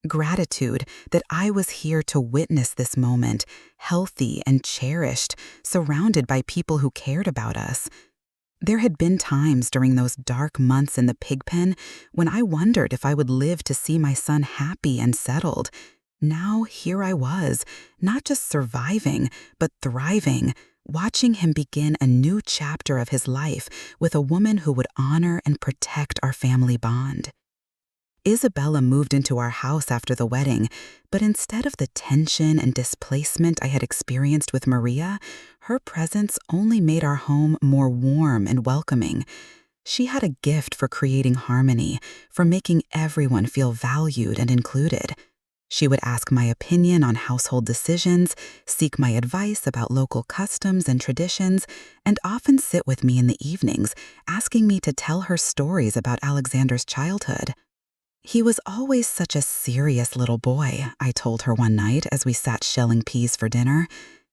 Gratitude that I was here to witness this moment, healthy and cherished, surrounded by people who cared about us. There had been times during those dark months in the pig pen when I wondered if I would live to see my son happy and settled. Now here I was, not just surviving, but thriving, watching him begin a new chapter of his life with a woman who would honor and protect our family bond. Isabella moved into our house after the wedding, but instead of the tension and displacement I had experienced with Maria, her presence only made our home more warm and welcoming. She had a gift for creating harmony, for making everyone feel valued and included. She would ask my opinion on household decisions, seek my advice about local customs and traditions, and often sit with me in the evenings, asking me to tell her stories about Alexander's childhood. "He was always such a serious little boy," I told her one night as we sat shelling peas for dinner.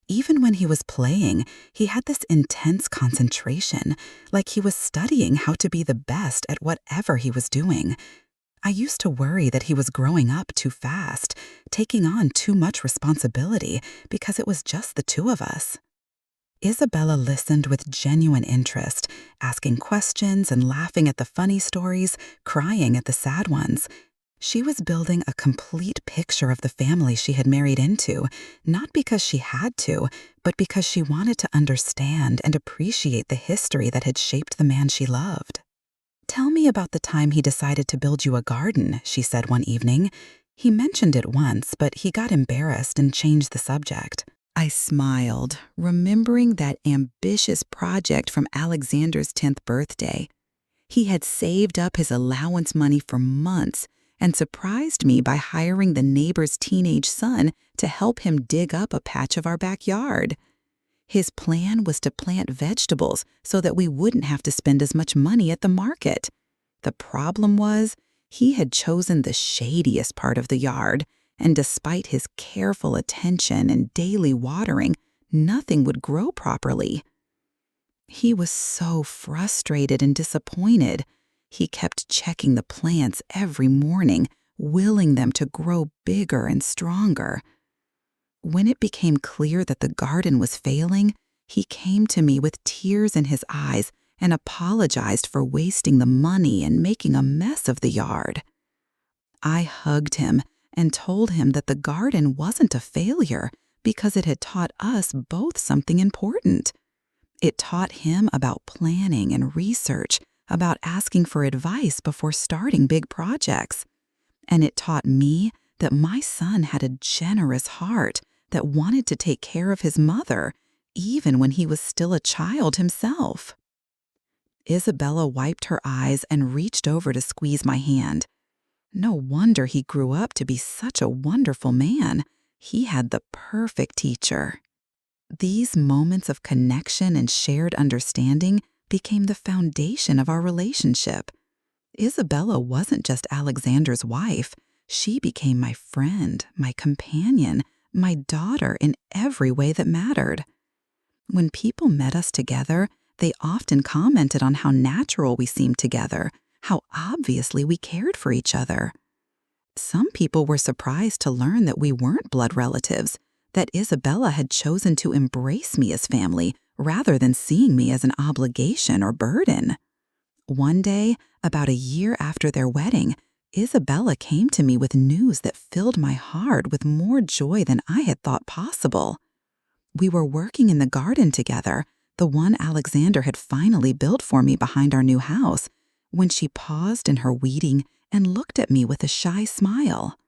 "Even when he was playing, he had this intense concentration, like he was studying how to be the best at whatever he was doing. I used to worry that he was growing up too fast, taking on too much responsibility because it was just the two of us." Isabella listened with genuine interest, asking questions and laughing at the funny stories, crying at the sad ones. She was building a complete picture of the family she had married into, not because she had to, but because she wanted to understand and appreciate the history that had shaped the man she loved. "Tell me about the time he decided to build you a garden," she said one evening. "He mentioned it once, but he got embarrassed and changed the subject." I smiled, remembering that ambitious project from Alexander's 10th birthday. He had saved up his allowance money for months and surprised me by hiring the neighbor's teenage son to help him dig up a patch of our backyard. His plan was to plant vegetables so that we wouldn't have to spend as much money at the market. The problem was, he had chosen the shadiest part of the yard, and despite his careful attention and daily watering, nothing would grow properly. He was so frustrated and disappointed. He kept checking the plants every morning, willing them to grow bigger and stronger. When it became clear that the garden was failing, he came to me with tears in his eyes and apologized for wasting the money and making a mess of the yard. I hugged him and told him that the garden wasn't a failure because it had taught us both something important. It taught him about planning and research, about asking for advice before starting big projects. And it taught me that my son had a generous heart that wanted to take care of his mother, even when he was still a child himself. Isabella wiped her eyes and reached over to squeeze my hand. No wonder he grew up to be such a wonderful man. He had the perfect teacher. These moments of connection and shared understanding became the foundation of our relationship. Isabella wasn't just Alexander's wife. She became my friend, my companion, my daughter in every way that mattered. When people met us together, they often commented on how natural we seemed together, how obviously we cared for each other. Some people were surprised to learn that we weren't blood relatives, that Isabella had chosen to embrace me as family rather than seeing me as an obligation or burden. One day, about a year after their wedding, Isabella came to me with news that filled my heart with more joy than I had thought possible. We were working in the garden together, the one Alexander had finally built for me behind our new house, when she paused in her weeding and looked at me with a shy smile.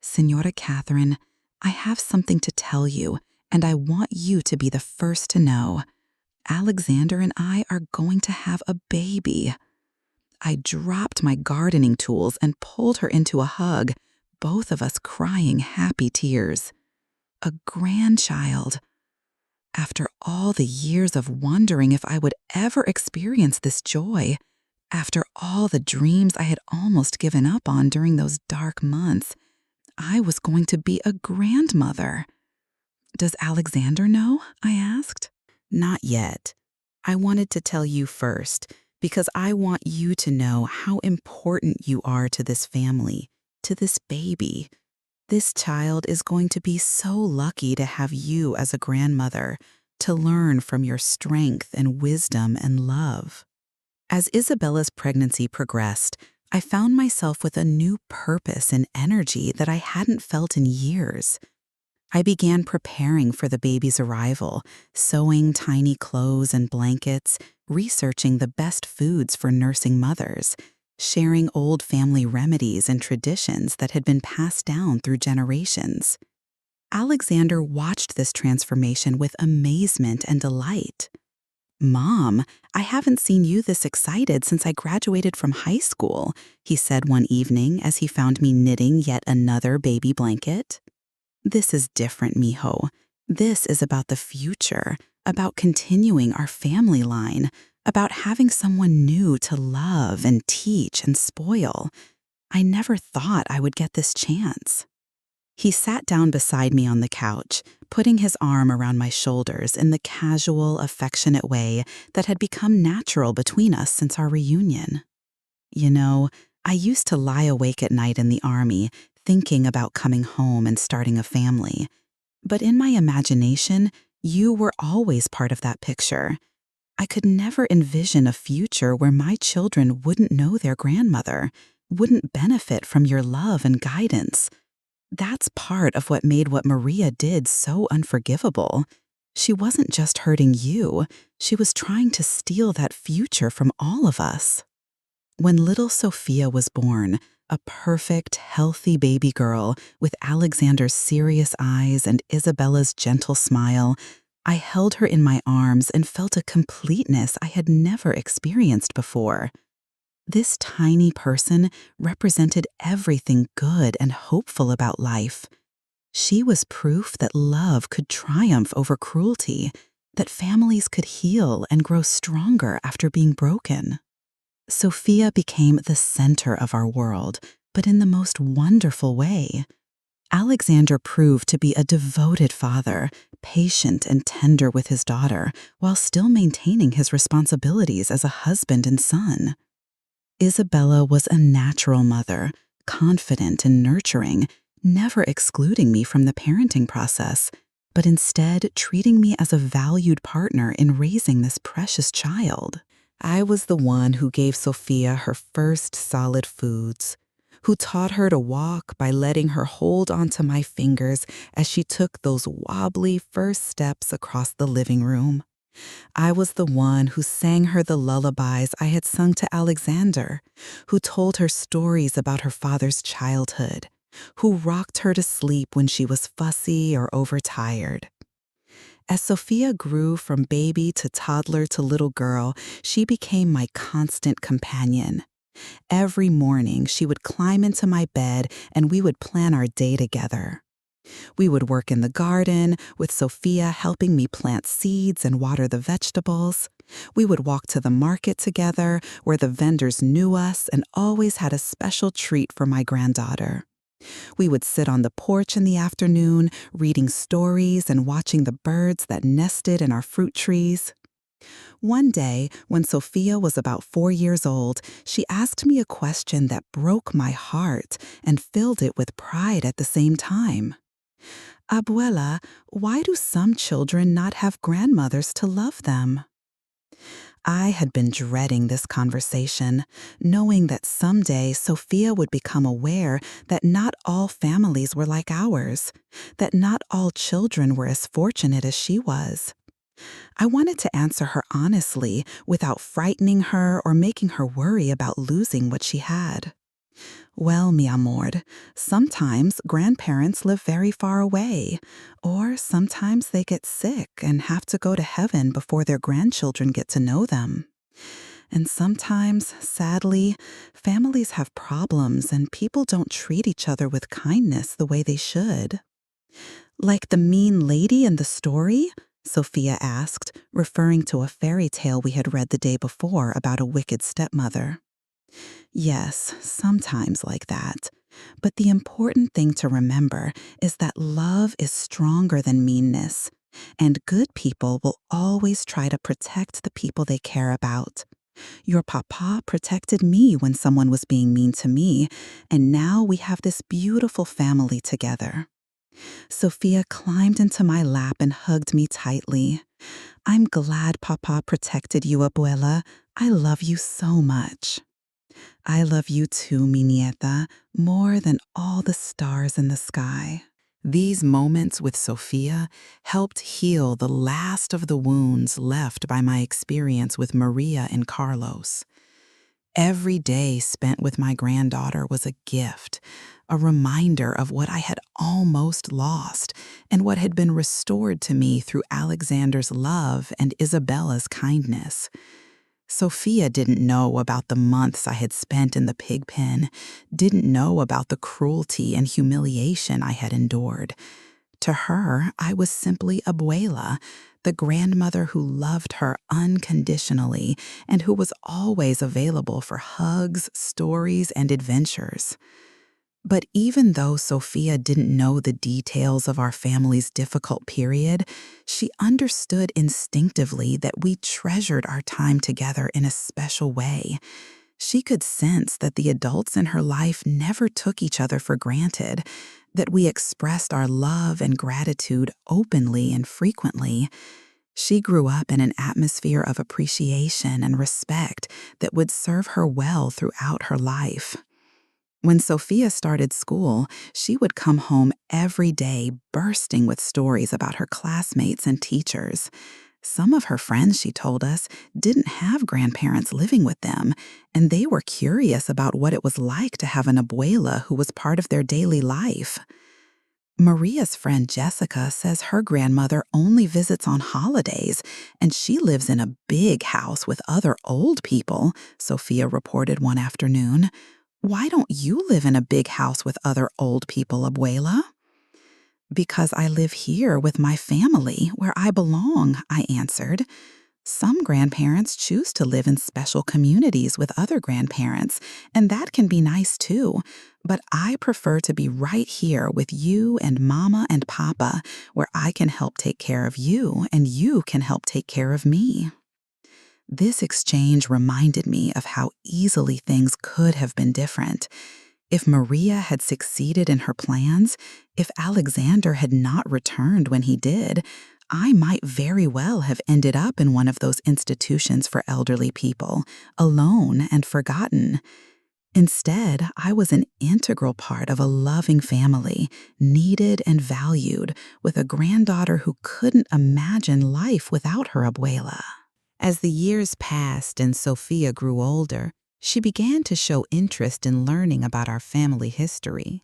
"Señora Catherine, I have something to tell you, and I want you to be the first to know. Alexander and I are going to have a baby." I dropped my gardening tools and pulled her into a hug, both of us crying happy tears. A grandchild. After all the years of wondering if I would ever experience this joy, after all the dreams I had almost given up on during those dark months, I was going to be a grandmother. "Does Alexander know?" I asked. "Not yet. I wanted to tell you first, because I want you to know how important you are to this family, to this baby. This child is going to be so lucky to have you as a grandmother, to learn from your strength and wisdom and love." As Isabella's pregnancy progressed, I found myself with a new purpose and energy that I hadn't felt in years. I began preparing for the baby's arrival, sewing tiny clothes and blankets, researching the best foods for nursing mothers, sharing old family remedies and traditions that had been passed down through generations. Alexander watched this transformation with amazement and delight. "Mom, I haven't seen you this excited since I graduated from high school," he said one evening as he found me knitting yet another baby blanket. "This is different, mijo. This is about the future, about continuing our family line, about having someone new to love and teach and spoil. I never thought I would get this chance." He sat down beside me on the couch, putting his arm around my shoulders in the casual, affectionate way that had become natural between us since our reunion. "You know, I used to lie awake at night in the army, thinking about coming home and starting a family. But in my imagination, you were always part of that picture. I could never envision a future where my children wouldn't know their grandmother, wouldn't benefit from your love and guidance. That's part of what made what Maria did so unforgivable. She wasn't just hurting you, she was trying to steal that future from all of us." When little Sophia was born, a perfect, healthy baby girl with Alexander's serious eyes and Isabella's gentle smile, I held her in my arms and felt a completeness I had never experienced before. This tiny person represented everything good and hopeful about life. She was proof that love could triumph over cruelty, that families could heal and grow stronger after being broken. Sophia became the center of our world, but in the most wonderful way. Alexander proved to be a devoted father, patient and tender with his daughter, while still maintaining his responsibilities as a husband and son. Isabella was a natural mother, confident and nurturing, never excluding me from the parenting process, but instead treating me as a valued partner in raising this precious child. I was the one who gave Sophia her first solid foods, who taught her to walk by letting her hold onto my fingers as she took those wobbly first steps across the living room. I was the one who sang her the lullabies I had sung to Alexander, who told her stories about her father's childhood, who rocked her to sleep when she was fussy or overtired. As Sophia grew from baby to toddler to little girl, she became my constant companion. Every morning, she would climb into my bed and we would plan our day together. We would work in the garden, with Sophia helping me plant seeds and water the vegetables. We would walk to the market together, where the vendors knew us and always had a special treat for my granddaughter. We would sit on the porch in the afternoon, reading stories and watching the birds that nested in our fruit trees. One day, when Sophia was about 4 years old, she asked me a question that broke my heart and filled it with pride at the same time. "Abuela, why do some children not have grandmothers to love them?" I had been dreading this conversation, knowing that someday Sophia would become aware that not all families were like ours, that not all children were as fortunate as she was. I wanted to answer her honestly, without frightening her or making her worry about losing what she had. "Well, mi amor, sometimes grandparents live very far away, or sometimes they get sick and have to go to heaven before their grandchildren get to know them. And sometimes, sadly, families have problems and people don't treat each other with kindness the way they should." "Like the mean lady in the story?" Sophia asked, referring to a fairy tale we had read the day before about a wicked stepmother. "Yes, sometimes like that. But the important thing to remember is that love is stronger than meanness, and good people will always try to protect the people they care about. Your papa protected me when someone was being mean to me, and now we have this beautiful family together." Sophia climbed into my lap and hugged me tightly. "I'm glad Papa protected you, Abuela. I love you so much." "I love you too, mi nieta, more than all the stars in the sky." These moments with Sophia helped heal the last of the wounds left by my experience with Maria and Carlos. Every day spent with my granddaughter was a gift, a reminder of what I had almost lost and what had been restored to me through Alexander's love and Isabella's kindness. Sophia didn't know about the months I had spent in the pig pen, didn't know about the cruelty and humiliation I had endured. To her, I was simply Abuela, the grandmother who loved her unconditionally and who was always available for hugs, stories, and adventures. But even though Sophia didn't know the details of our family's difficult period, she understood instinctively that we treasured our time together in a special way. She could sense that the adults in her life never took each other for granted, that we expressed our love and gratitude openly and frequently. She grew up in an atmosphere of appreciation and respect that would serve her well throughout her life. When Sophia started school, she would come home every day bursting with stories about her classmates and teachers. Some of her friends, she told us, didn't have grandparents living with them, and they were curious about what it was like to have an abuela who was part of their daily life. Maria's friend Jessica says her grandmother only visits on holidays, and she lives in a big house with other old people, Sophia reported one afternoon. Why don't you live in a big house with other old people, Abuela? Because I live here with my family, where I belong, I answered. Some grandparents choose to live in special communities with other grandparents, and that can be nice too. But I prefer to be right here with you and Mama and Papa, where I can help take care of you and you can help take care of me. This exchange reminded me of how easily things could have been different. If Maria had succeeded in her plans, if Alexander had not returned when he did, I might very well have ended up in one of those institutions for elderly people, alone and forgotten. Instead, I was an integral part of a loving family, needed and valued, with a granddaughter who couldn't imagine life without her abuela. As the years passed and Sophia grew older, she began to show interest in learning about our family history.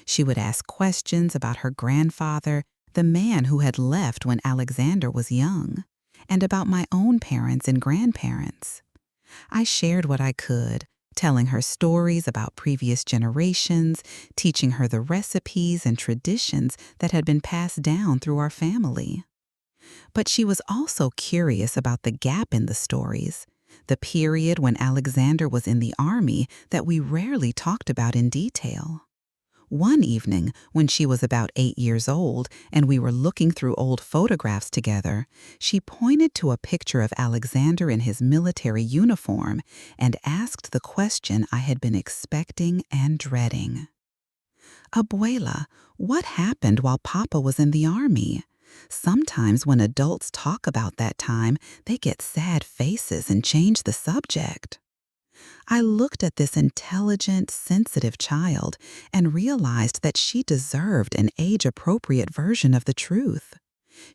She would ask questions about her grandfather, the man who had left when Alexander was young, and about my own parents and grandparents. I shared what I could, telling her stories about previous generations, teaching her the recipes and traditions that had been passed down through our family. But she was also curious about the gap in the stories, the period when Alexander was in the army that we rarely talked about in detail. One evening, when she was about 8 years old and we were looking through old photographs together, she pointed to a picture of Alexander in his military uniform and asked the question I had been expecting and dreading. "Abuela, what happened while Papa was in the army? Sometimes when adults talk about that time, they get sad faces and change the subject." I looked at this intelligent, sensitive child and realized that she deserved an age-appropriate version of the truth.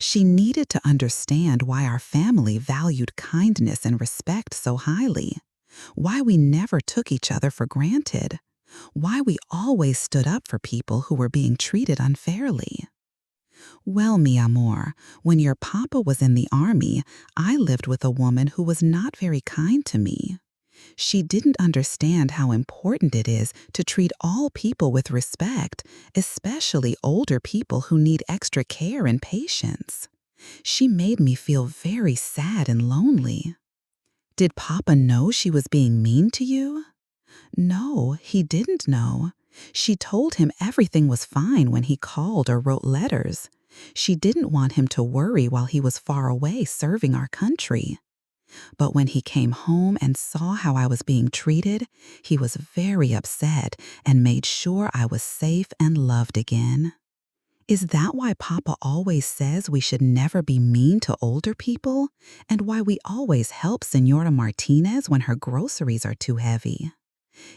She needed to understand why our family valued kindness and respect so highly, why we never took each other for granted, why we always stood up for people who were being treated unfairly. "Well, mi amor, when your papa was in the army, I lived with a woman who was not very kind to me. She didn't understand how important it is to treat all people with respect, especially older people who need extra care and patience. She made me feel very sad and lonely." "Did Papa know she was being mean to you?" "No, he didn't know. She told him everything was fine when he called or wrote letters. She didn't want him to worry while he was far away serving our country. But when he came home and saw how I was being treated, he was very upset and made sure I was safe and loved again." "Is that why Papa always says we should never be mean to older people? And why we always help Señora Martinez when her groceries are too heavy?"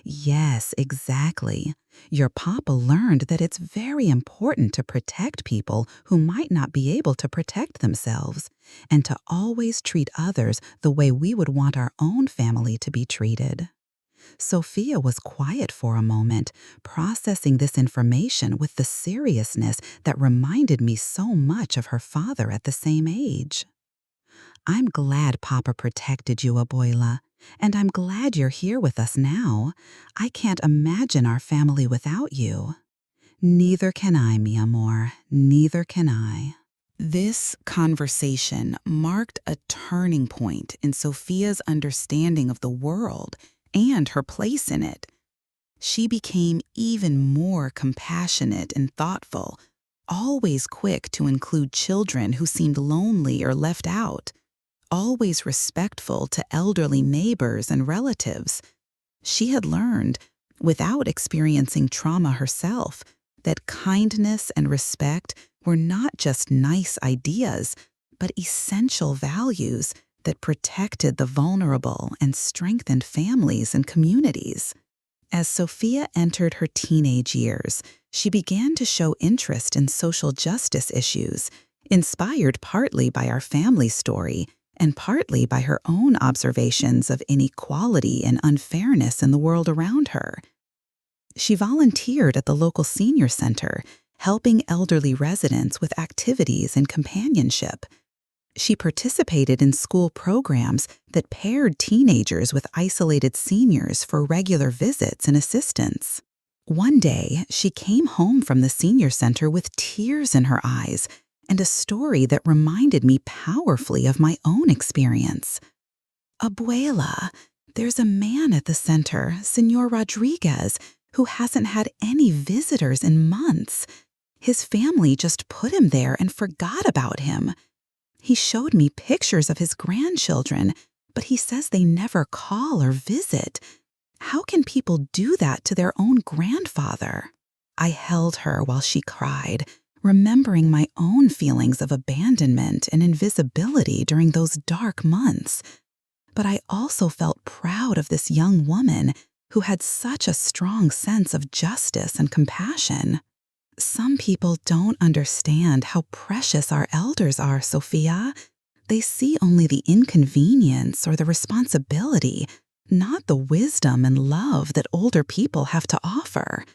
"Yes, exactly. Your papa learned that it's very important to protect people who might not be able to protect themselves, and to always treat others the way we would want our own family to be treated." Sophia was quiet for a moment, processing this information with the seriousness that reminded me so much of her father at the same age. I'm glad Papa protected you, Abuela, and I'm glad you're here with us now. I can't imagine our family without you. Neither can I, mi amor, neither can I. This conversation marked a turning point in Sophia's understanding of the world and her place in it. She became even more compassionate and thoughtful, always quick to include children who seemed lonely or left out, always respectful to elderly neighbors and relatives. She had learned, without experiencing trauma herself, that kindness and respect were not just nice ideas, but essential values that protected the vulnerable and strengthened families and communities. As Sophia entered her teenage years, she began to show interest in social justice issues, inspired partly by our family story and partly by her own observations of inequality and unfairness in the world around her. She volunteered at the local senior center, helping elderly residents with activities and companionship. She participated in school programs that paired teenagers with isolated seniors for regular visits and assistance. One day, she came home from the senior center with tears in her eyes and a story that reminded me powerfully of my own experience. Abuela, there's a man at the center, Senor Rodriguez, who hasn't had any visitors in months. His family just put him there and forgot about him. He showed me pictures of his grandchildren, but he says they never call or visit. How can people do that to their own grandfather? I held her while she cried, remembering my own feelings of abandonment and invisibility during those dark months. But I also felt proud of this young woman who had such a strong sense of justice and compassion. Some people don't understand how precious our elders are, Sophia. They see only the inconvenience or the responsibility, not the wisdom and love that older people have to offer.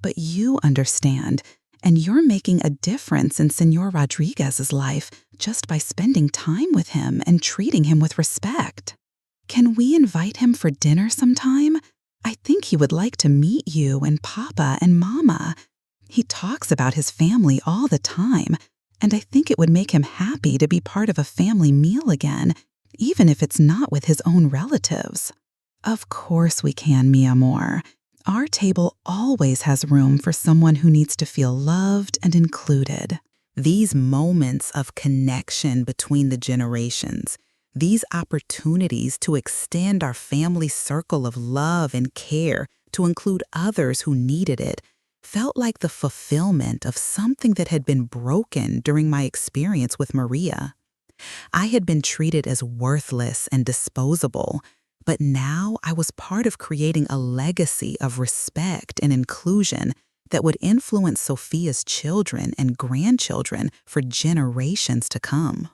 But you understand, and you're making a difference in Senor Rodriguez's life just by spending time with him and treating him with respect. Can we invite him for dinner sometime? I think he would like to meet you and Papa and Mama. He talks about his family all the time, and I think it would make him happy to be part of a family meal again, even if it's not with his own relatives. Of course we can, mi amor. Our table always has room for someone who needs to feel loved and included. These moments of connection between the generations, these opportunities to extend our family circle of love and care to include others who needed it, felt like the fulfillment of something that had been broken during my experience with Maria. I had been treated as worthless and disposable, but now I was part of creating a legacy of respect and inclusion that would influence Sophia's children and grandchildren for generations to come.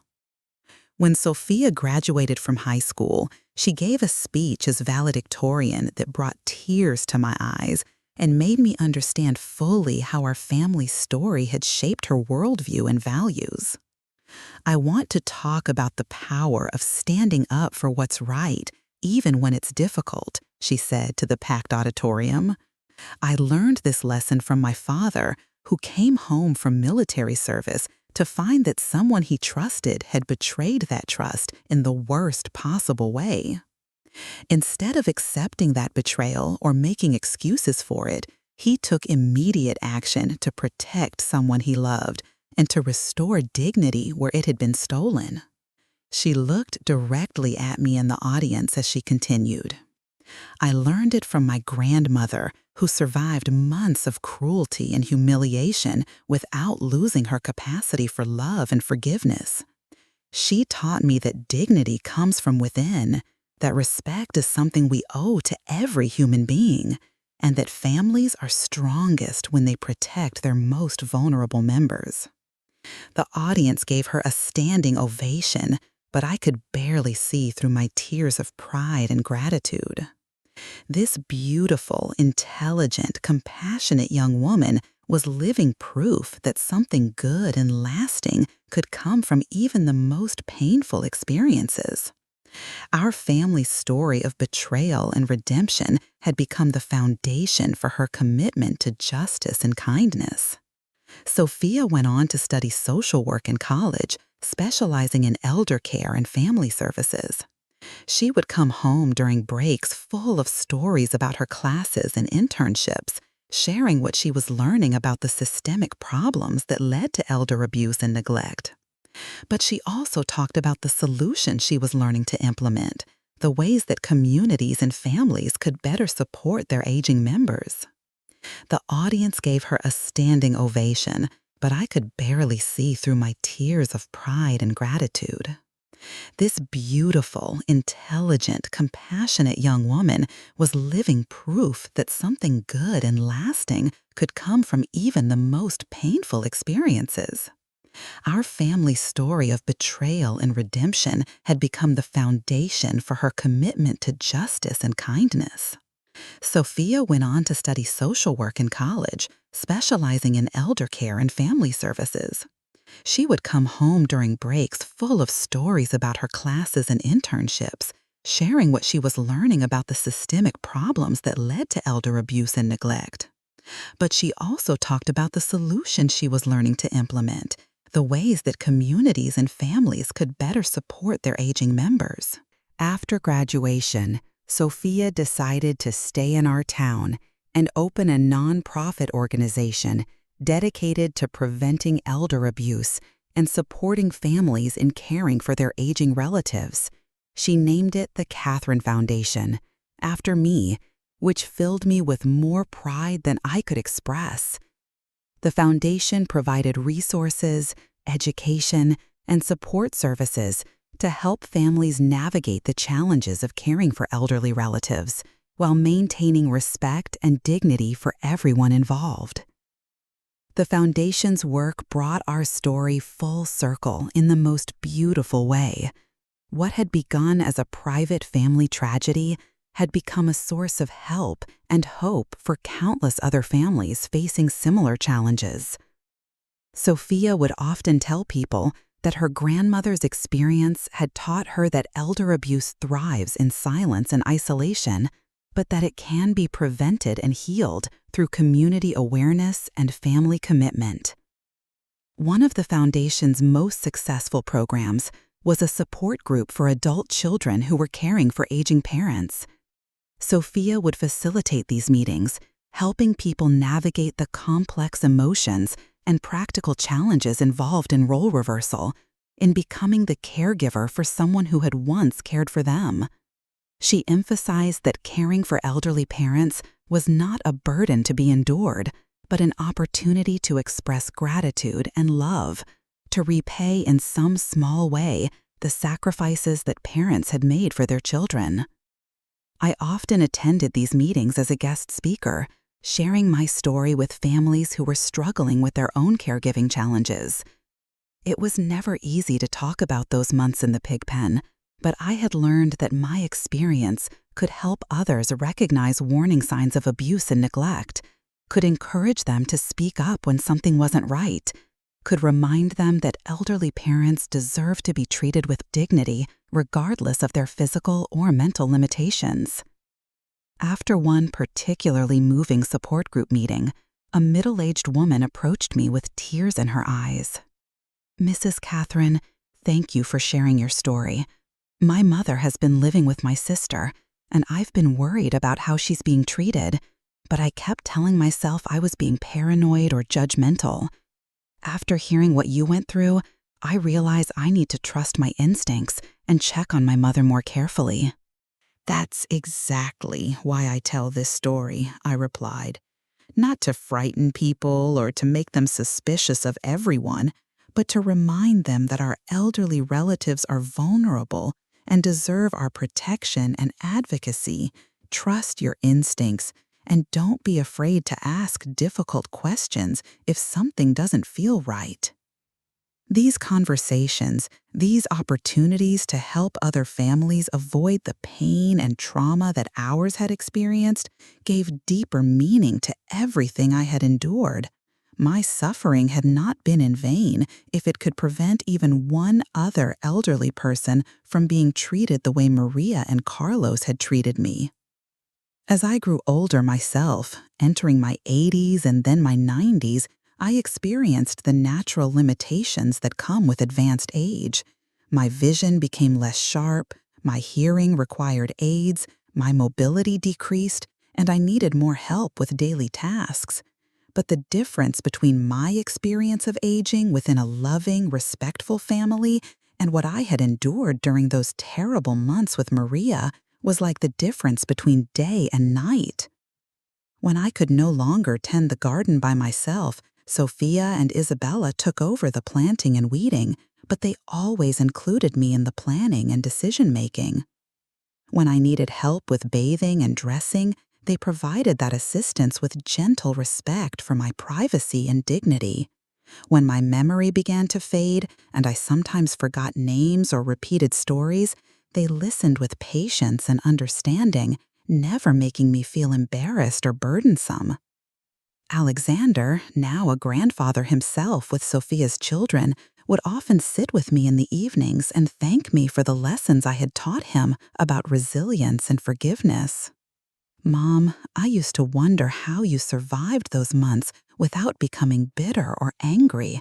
When Sophia graduated from high school, she gave a speech as valedictorian that brought tears to my eyes and made me understand fully how our family story had shaped her worldview and values. I want to talk about the power of standing up for what's right, even when it's difficult, she said to the packed auditorium. I learned this lesson from my father, who came home from military service to find that someone he trusted had betrayed that trust in the worst possible way. Instead of accepting that betrayal or making excuses for it, he took immediate action to protect someone he loved and to restore dignity where it had been stolen. She looked directly at me in the audience as she continued. I learned it from my grandmother, who survived months of cruelty and humiliation without losing her capacity for love and forgiveness. She taught me that dignity comes from within, that respect is something we owe to every human being, and that families are strongest when they protect their most vulnerable members. The audience gave her a standing ovation, but I could barely see through my tears of pride and gratitude. This beautiful, intelligent, compassionate young woman was living proof that something good and lasting could come from even the most painful experiences. Our family's story of betrayal and redemption had become the foundation for her commitment to justice and kindness. Sophia went on to study social work in college, specializing in elder care and family services. She would come home during breaks full of stories about her classes and internships, sharing what she was learning about the systemic problems that led to elder abuse and neglect. But she also talked about the solutions she was learning to implement, the ways that communities and families could better support their aging members. The audience gave her a standing ovation, but I could barely see through my tears of pride and gratitude. This beautiful, intelligent, compassionate young woman was living proof that something good and lasting could come from even the most painful experiences. Our family's story of betrayal and redemption had become the foundation for her commitment to justice and kindness. Sophia went on to study social work in college, specializing in elder care and family services. She would come home during breaks full of stories about her classes and internships, sharing what she was learning about the systemic problems that led to elder abuse and neglect. But she also talked about the solutions she was learning to implement, the ways that communities and families could better support their aging members. After graduation, Sophia decided to stay in our town and open a nonprofit organization dedicated to preventing elder abuse and supporting families in caring for their aging relatives. She named it the Catherine Foundation, after me, which filled me with more pride than I could express. The foundation provided resources, education, and support services to help families navigate the challenges of caring for elderly relatives while maintaining respect and dignity for everyone involved. The foundation's work brought our story full circle in the most beautiful way. What had begun as a private family tragedy had become a source of help and hope for countless other families facing similar challenges. Sophia would often tell people that her grandmother's experience had taught her that elder abuse thrives in silence and isolation, but that it can be prevented and healed through community awareness and family commitment. One of the foundation's most successful programs was a support group for adult children who were caring for aging parents. Sophia would facilitate these meetings, helping people navigate the complex emotions and practical challenges involved in role reversal, in becoming the caregiver for someone who had once cared for them. She emphasized that caring for elderly parents was not a burden to be endured, but an opportunity to express gratitude and love, to repay in some small way the sacrifices that parents had made for their children. I often attended these meetings as a guest speaker, sharing my story with families who were struggling with their own caregiving challenges. It was never easy to talk about those months in the pig pen, but I had learned that my experience could help others recognize warning signs of abuse and neglect, could encourage them to speak up when something wasn't right, could remind them that elderly parents deserve to be treated with dignity regardless of their physical or mental limitations. After one particularly moving support group meeting, a middle-aged woman approached me with tears in her eyes. "Mrs. Catherine, thank you for sharing your story. My mother has been living with my sister, and I've been worried about how she's being treated, but I kept telling myself I was being paranoid or judgmental. After hearing what you went through, I realize I need to trust my instincts and check on my mother more carefully." "That's exactly why I tell this story," I replied. "Not to frighten people or to make them suspicious of everyone, but to remind them that our elderly relatives are vulnerable and deserve our protection and advocacy. Trust your instincts and don't be afraid to ask difficult questions if something doesn't feel right." These conversations, these opportunities to help other families avoid the pain and trauma that ours had experienced, gave deeper meaning to everything I had endured. My suffering had not been in vain if it could prevent even one other elderly person from being treated the way Maria and Carlos had treated me. As I grew older myself, entering my 80s and then my 90s, I experienced the natural limitations that come with advanced age. My vision became less sharp, my hearing required aids, my mobility decreased, and I needed more help with daily tasks. But the difference between my experience of aging within a loving, respectful family and what I had endured during those terrible months with Maria was like the difference between day and night. When I could no longer tend the garden by myself, Sophia and Isabella took over the planting and weeding, but they always included me in the planning and decision-making. When I needed help with bathing and dressing, they provided that assistance with gentle respect for my privacy and dignity. When my memory began to fade and I sometimes forgot names or repeated stories, they listened with patience and understanding, never making me feel embarrassed or burdensome. Alexander, now a grandfather himself with Sophia's children, would often sit with me in the evenings and thank me for the lessons I had taught him about resilience and forgiveness. Mom, I used to wonder how you survived those months without becoming bitter or angry.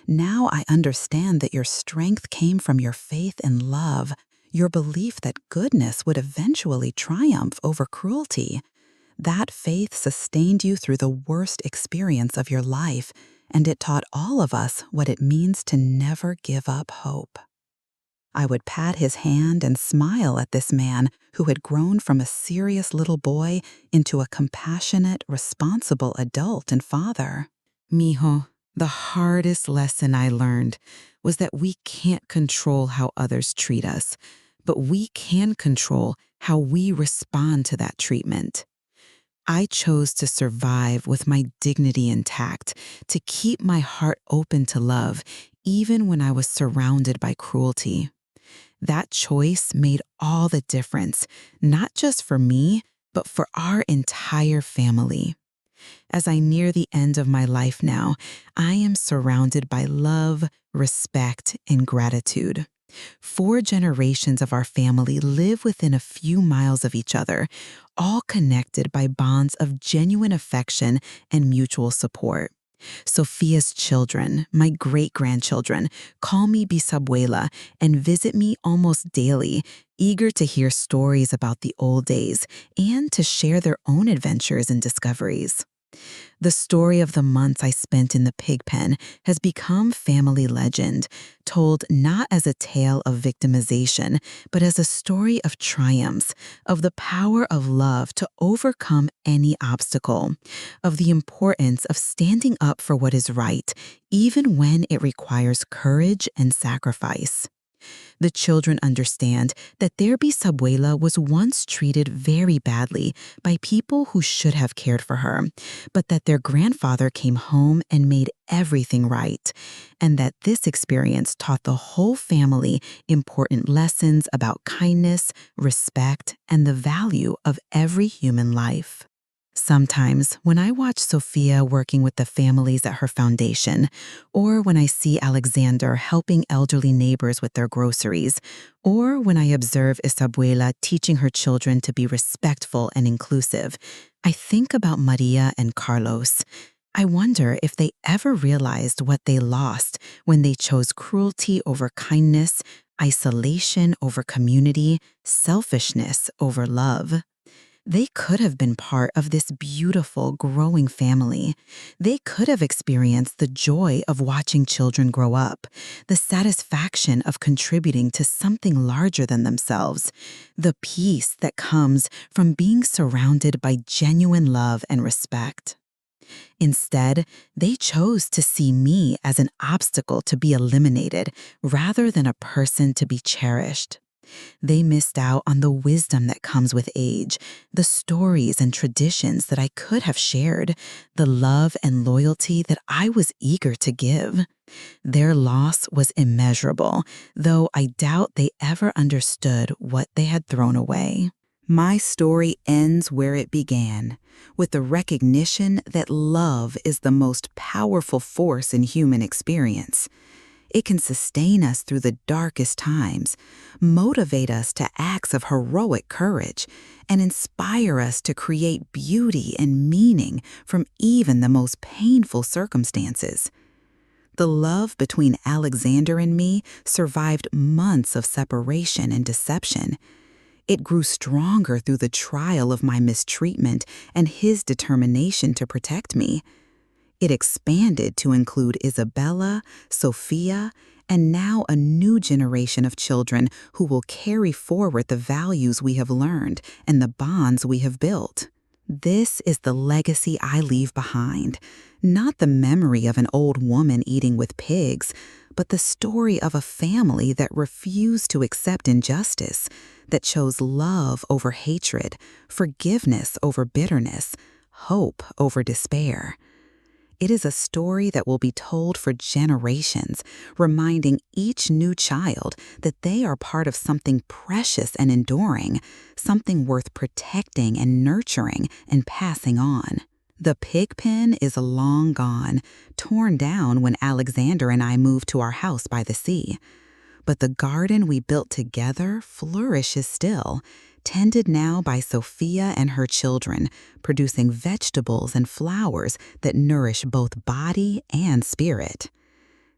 Now I understand that your strength came from your faith and love, your belief that goodness would eventually triumph over cruelty. That faith sustained you through the worst experience of your life, and it taught all of us what it means to never give up hope. I would pat his hand and smile at this man who had grown from a serious little boy into a compassionate, responsible adult and father. Mijo, the hardest lesson I learned was that we can't control how others treat us, but we can control how we respond to that treatment. I chose to survive with my dignity intact, to keep my heart open to love, even when I was surrounded by cruelty. That choice made all the difference, not just for me, but for our entire family. As I near the end of my life now, I am surrounded by love, respect, and gratitude. 4 generations of our family live within a few miles of each other, all connected by bonds of genuine affection and mutual support. Sophia's children, my great-grandchildren, call me bisabuela and visit me almost daily, eager to hear stories about the old days and to share their own adventures and discoveries. The story of the months I spent in the pig pen has become family legend, told not as a tale of victimization, but as a story of triumphs, of the power of love to overcome any obstacle, of the importance of standing up for what is right, even when it requires courage and sacrifice. The children understand that their bisabuela was once treated very badly by people who should have cared for her, but that their grandfather came home and made everything right, and that this experience taught the whole family important lessons about kindness, respect, and the value of every human life. Sometimes, when I watch Sophia working with the families at her foundation, or when I see Alexander helping elderly neighbors with their groceries, or when I observe Isabuela teaching her children to be respectful and inclusive, I think about Maria and Carlos. I wonder if they ever realized what they lost when they chose cruelty over kindness, isolation over community, selfishness over love. They could have been part of this beautiful, growing family. They could have experienced the joy of watching children grow up, the satisfaction of contributing to something larger than themselves, the peace that comes from being surrounded by genuine love and respect. Instead, they chose to see me as an obstacle to be eliminated rather than a person to be cherished. They missed out on the wisdom that comes with age, the stories and traditions that I could have shared, the love and loyalty that I was eager to give. Their loss was immeasurable, though I doubt they ever understood what they had thrown away. My story ends where it began, with the recognition that love is the most powerful force in human experience. It can sustain us through the darkest times, motivate us to acts of heroic courage, and inspire us to create beauty and meaning from even the most painful circumstances. The love between Alexander and me survived months of separation and deception. It grew stronger through the trial of my mistreatment and his determination to protect me. It expanded to include Isabella, Sophia, and now a new generation of children who will carry forward the values we have learned and the bonds we have built. This is the legacy I leave behind, not the memory of an old woman eating with pigs, but the story of a family that refused to accept injustice, that chose love over hatred, forgiveness over bitterness, hope over despair. It is a story that will be told for generations, reminding each new child that they are part of something precious and enduring, something worth protecting and nurturing and passing on. The pig pen is long gone, torn down when Alexander and I moved to our house by the sea. But the garden we built together flourishes still, tended now by Sophia and her children, producing vegetables and flowers that nourish both body and spirit.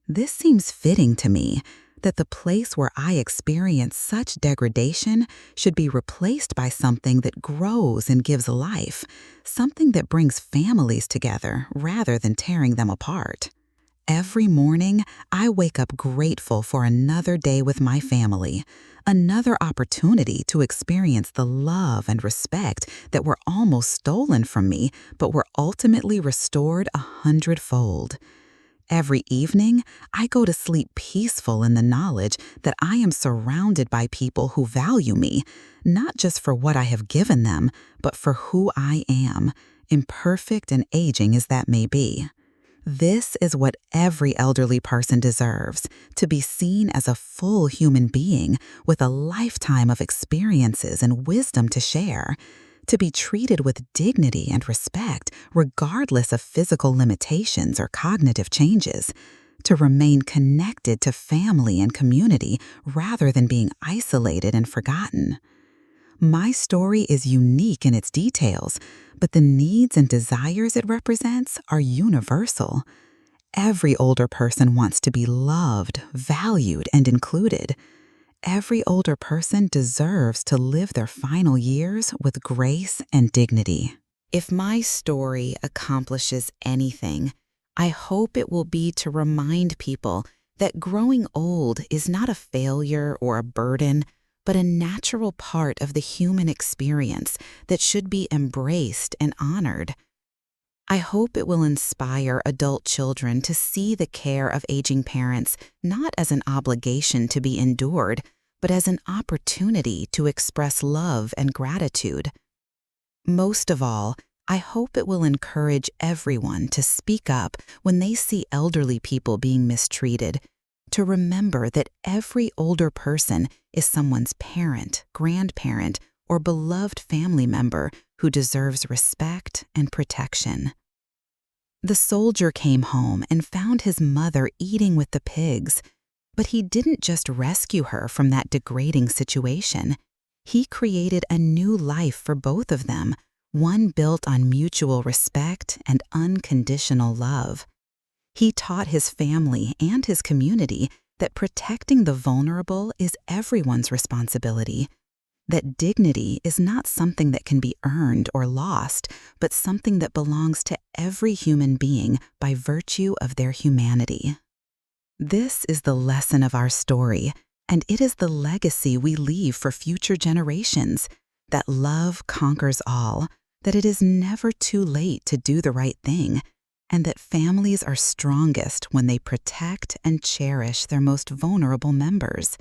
This seems fitting to me, that the place where I experience such degradation should be replaced by something that grows and gives life, something that brings families together rather than tearing them apart. Every morning, I wake up grateful for another day with my family, another opportunity to experience the love and respect that were almost stolen from me but were ultimately restored 100-fold. Every evening, I go to sleep peaceful in the knowledge that I am surrounded by people who value me, not just for what I have given them, but for who I am, imperfect and aging as that may be. This is what every elderly person deserves, to be seen as a full human being with a lifetime of experiences and wisdom to share, to be treated with dignity and respect regardless of physical limitations or cognitive changes, to remain connected to family and community rather than being isolated and forgotten. My story is unique in its details, but the needs and desires it represents are universal. Every older person wants to be loved, valued, and included. Every older person deserves to live their final years with grace and dignity. If my story accomplishes anything, I hope it will be to remind people that growing old is not a failure or a burden, but a natural part of the human experience that should be embraced and honored. I hope it will inspire adult children to see the care of aging parents not as an obligation to be endured, but as an opportunity to express love and gratitude. Most of all, I hope it will encourage everyone to speak up when they see elderly people being mistreated, to remember that every older person is someone's parent, grandparent, or beloved family member who deserves respect and protection. The soldier came home and found his mother eating with the pigs, but he didn't just rescue her from that degrading situation. He created a new life for both of them, one built on mutual respect and unconditional love. He taught his family and his community that protecting the vulnerable is everyone's responsibility, that dignity is not something that can be earned or lost, but something that belongs to every human being by virtue of their humanity. This is the lesson of our story, and it is the legacy we leave for future generations, that love conquers all, that it is never too late to do the right thing, and that families are strongest when they protect and cherish their most vulnerable members.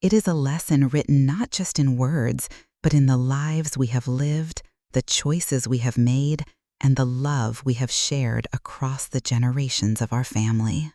It is a lesson written not just in words, but in the lives we have lived, the choices we have made, and the love we have shared across the generations of our family.